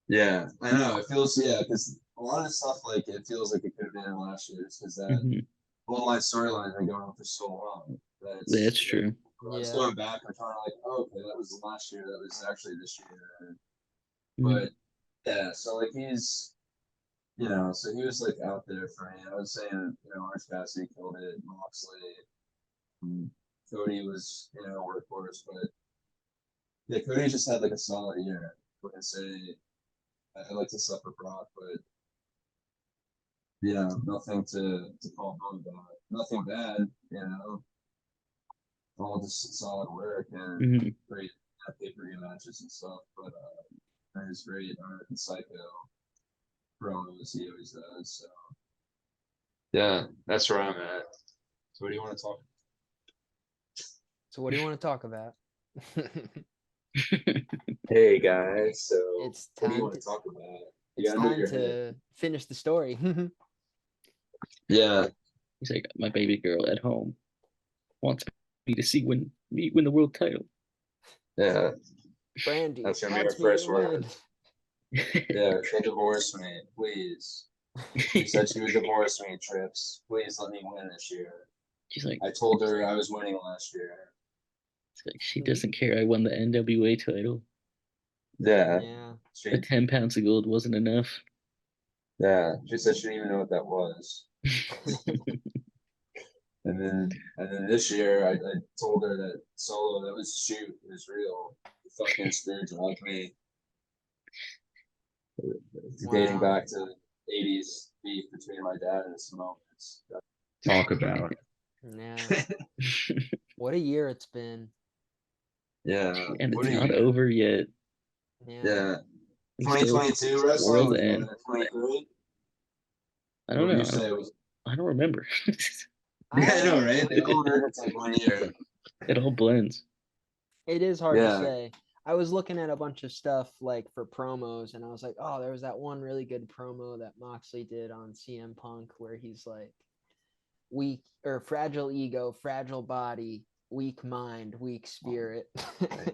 Speaker 3: Yeah, I know. It feels because a lot of stuff like it feels like it could have been in last year's because that
Speaker 4: Mhm.
Speaker 3: bloodline storyline has been going on for so long that
Speaker 4: That's
Speaker 3: it's
Speaker 4: true.
Speaker 3: it's
Speaker 2: Yeah.
Speaker 3: going back and trying to like, oh, okay, that was last year. That was actually this year.
Speaker 4: Mhm.
Speaker 3: But yeah, so like he's so he was like out there for me. I was saying Orange Cassidy killed it, Moxley, Cody was workhorse, but yeah, Cody just had like a solid year. I wouldn't say I like to suffer Brock, but nothing to call home about. Nothing bad, all just solid work and
Speaker 4: Mhm.
Speaker 3: great pay-per-view matches and stuff. But and his great American Psycho promos he always does. So yeah, that's where I'm at. So what do you want to talk?
Speaker 2: So what do you want to talk about?
Speaker 3: Hey guys, so
Speaker 2: It's
Speaker 3: what do you
Speaker 2: time
Speaker 3: want
Speaker 2: to
Speaker 3: to talk about? You
Speaker 2: it's
Speaker 3: gotta move
Speaker 2: time
Speaker 3: your head.
Speaker 2: to finish the story.
Speaker 3: Yeah,
Speaker 4: He's like, my baby girl at home wants me to see me win the world title.
Speaker 3: yeah,
Speaker 2: Brandy
Speaker 3: that's gonna be our
Speaker 2: wants me to
Speaker 3: first
Speaker 2: win.
Speaker 3: word. Yeah, she'll divorce me, please. She said she would divorce me, Trips. Please let me win this year.
Speaker 4: She's like,
Speaker 3: I told her I was winning last year.
Speaker 4: she doesn't care. I won the NWA title.
Speaker 3: Yeah.
Speaker 2: Yeah.
Speaker 4: The 10 pounds of gold wasn't enough.
Speaker 3: Yeah. She said she didn't even know what that was. And then this year I told her that Solo, that was shoot, it was real. The fucking spirit drugged me. Dating
Speaker 2: Wow.
Speaker 3: back to 80s beef between my dad and Samoans. Talk about.
Speaker 2: Yeah. What a year it's been.
Speaker 3: Yeah.
Speaker 4: And
Speaker 3: What
Speaker 4: it's
Speaker 3: do
Speaker 4: not
Speaker 3: you
Speaker 4: over yet.
Speaker 2: Yeah.
Speaker 3: Yeah.
Speaker 4: We still
Speaker 3: 2022 wrestling
Speaker 4: world
Speaker 3: was better
Speaker 4: end.
Speaker 3: than 23.
Speaker 4: I
Speaker 3: What
Speaker 4: don't
Speaker 3: would
Speaker 4: know.
Speaker 3: you say it was?
Speaker 4: I don't remember.
Speaker 3: Yeah, I know, right? They
Speaker 2: I
Speaker 3: all merged like 1 year.
Speaker 4: It all blends.
Speaker 2: It is hard to
Speaker 3: Yeah.
Speaker 2: say. I was looking at a bunch of stuff like for promos, and I was like, oh, there was that one really good promo that Moxley did on CM Punk where he's like, weak or fragile ego, fragile body, weak mind, weak spirit.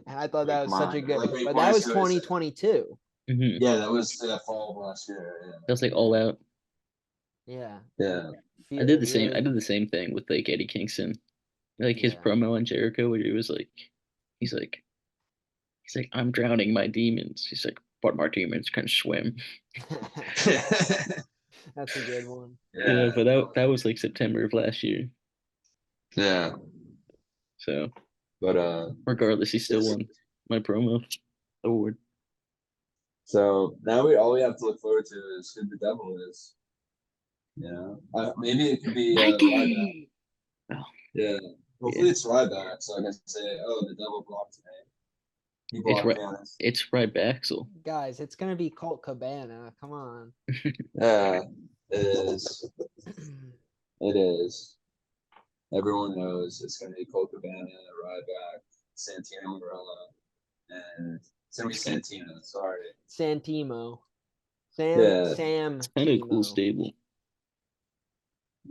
Speaker 2: And I thought that
Speaker 3: Weak
Speaker 2: was such a
Speaker 3: mind.
Speaker 2: good,
Speaker 3: Like we
Speaker 2: but that was
Speaker 3: pointed to it.
Speaker 2: 2022.
Speaker 4: Hmm.
Speaker 3: Yeah, that was fall of last year.
Speaker 4: That was like all out.
Speaker 2: Yeah.
Speaker 3: Yeah.
Speaker 4: I
Speaker 2: Feel
Speaker 4: did
Speaker 2: it
Speaker 4: the same. I
Speaker 2: really.
Speaker 4: did the same thing with like Eddie Kingston, like his
Speaker 2: Yeah.
Speaker 4: promo on Jericho, where he was like, he's like, I'm drowning my demons. He's like, but my demons can swim.
Speaker 2: That's a good one.
Speaker 4: Yeah,
Speaker 3: Yeah.
Speaker 4: but that was like September of last year.
Speaker 3: Yeah.
Speaker 4: So
Speaker 3: But
Speaker 4: regardless, he still won my promo award.
Speaker 3: so now all we have to look forward to is who the devil is. Maybe it could be Ryback.
Speaker 4: Mikey. Oh,
Speaker 3: Yeah. Hopefully it's Ryback, so I can say, oh, the devil blocked me. He
Speaker 4: it's
Speaker 3: blocked
Speaker 4: right.
Speaker 3: me on his.
Speaker 4: It's right Baxel.
Speaker 2: Guys, it's gonna be Colt Cabana. Come on.
Speaker 3: Yeah, it is. It is. Everyone knows it's going to be Colt Cabana, Ryback, Santino Marella. and it's gonna be Santino. Sorry.
Speaker 2: Santimo.
Speaker 5: Yeah.
Speaker 2: Sam.
Speaker 4: Kind of cool
Speaker 2: Timo.
Speaker 4: stable.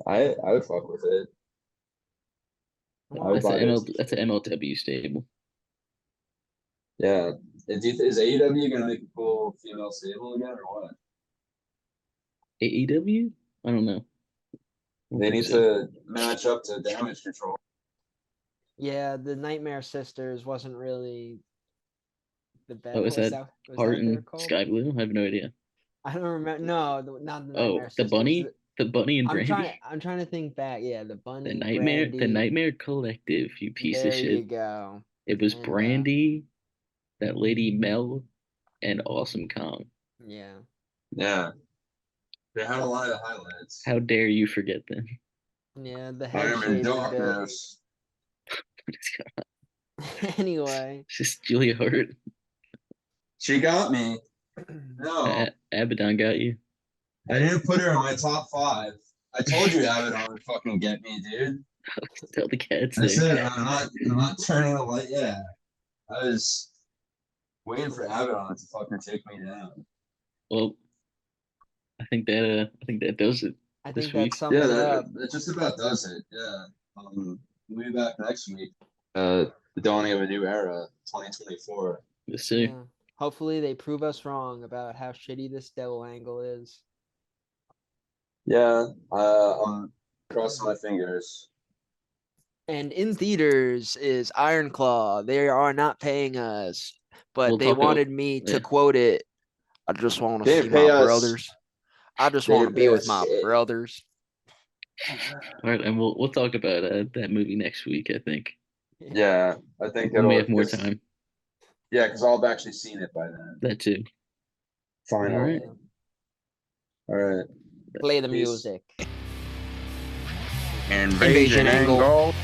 Speaker 5: I would fuck with it.
Speaker 2: Come
Speaker 5: I would
Speaker 2: on.
Speaker 4: That's
Speaker 5: buy
Speaker 4: an
Speaker 5: those.
Speaker 4: that's an MLW stable.
Speaker 5: Yeah. Is AEW gonna make a cool female stable again or what?
Speaker 4: AEW? I don't know. I don't
Speaker 5: They
Speaker 4: think
Speaker 5: need
Speaker 4: so.
Speaker 5: to match up to Damage Control.
Speaker 2: Yeah, the Nightmare Sisters wasn't really the best.
Speaker 4: Oh, is
Speaker 2: was
Speaker 4: that
Speaker 2: was
Speaker 4: Heart
Speaker 2: that they're
Speaker 4: and
Speaker 2: called?
Speaker 4: Sky Blue? I have no idea.
Speaker 2: I don't remember. No, not the Nightmare
Speaker 4: Oh, the
Speaker 2: Sisters.
Speaker 4: bunny? The bunny and
Speaker 2: I'm
Speaker 4: Brandy?
Speaker 2: trying to think back. Yeah, the Bunny,
Speaker 4: The
Speaker 2: Brandy.
Speaker 4: Nightmare Collective, you piece of
Speaker 2: There you
Speaker 4: shit.
Speaker 2: go.
Speaker 4: It was
Speaker 2: And,
Speaker 4: Brandy, that lady Mel, and Awesome Kong.
Speaker 2: Yeah.
Speaker 3: Yeah. They had a lot of highlights.
Speaker 4: How dare you forget them?
Speaker 2: Yeah, the
Speaker 3: I
Speaker 2: head
Speaker 3: am in
Speaker 2: shape a bit.
Speaker 3: darkness.
Speaker 2: Anyway.
Speaker 4: It's just Julia Hart.
Speaker 3: She got me. No,
Speaker 4: Abaddon got you.
Speaker 3: I didn't put her in my top 5. I told you Abaddon would fucking get me, dude.
Speaker 4: Tell the cats
Speaker 3: I
Speaker 4: there.
Speaker 3: said I'm not turning the light. Yeah, I was waiting for Abaddon to fucking take me down.
Speaker 4: Well, I think that does it.
Speaker 2: I
Speaker 4: This
Speaker 2: think that
Speaker 4: week.
Speaker 2: sums
Speaker 3: Yeah,
Speaker 2: it up.
Speaker 3: that just about does it. Yeah. We'll be back next week. The dawning of a new era, 2024.
Speaker 4: Let's see.
Speaker 2: Yeah. Hopefully they prove us wrong about how shitty this devil angle is.
Speaker 3: Yeah, I'm crossing my fingers.
Speaker 2: And in theaters is Iron Claw. They are not paying us, but
Speaker 4: We'll
Speaker 2: they
Speaker 4: talk about-
Speaker 2: wanted me to
Speaker 4: yeah.
Speaker 2: quote it. I just want to
Speaker 3: They
Speaker 2: see
Speaker 3: pay
Speaker 2: my
Speaker 3: us.
Speaker 2: brothers. I just
Speaker 3: They
Speaker 2: want to be
Speaker 3: pay
Speaker 2: with
Speaker 3: us
Speaker 2: my
Speaker 3: shit.
Speaker 2: brothers.
Speaker 4: All right, and we'll talk about that movie next week. I think
Speaker 3: Yeah, I think
Speaker 4: when we
Speaker 3: it'll
Speaker 4: have more
Speaker 3: 'cause-
Speaker 4: time.
Speaker 3: Yeah, because I'll have actually seen it by then.
Speaker 4: That too.
Speaker 3: Finally.
Speaker 4: All right.
Speaker 3: All right.
Speaker 2: Play the
Speaker 3: Peace.
Speaker 2: music.
Speaker 3: Invasion
Speaker 2: angle.
Speaker 3: angle.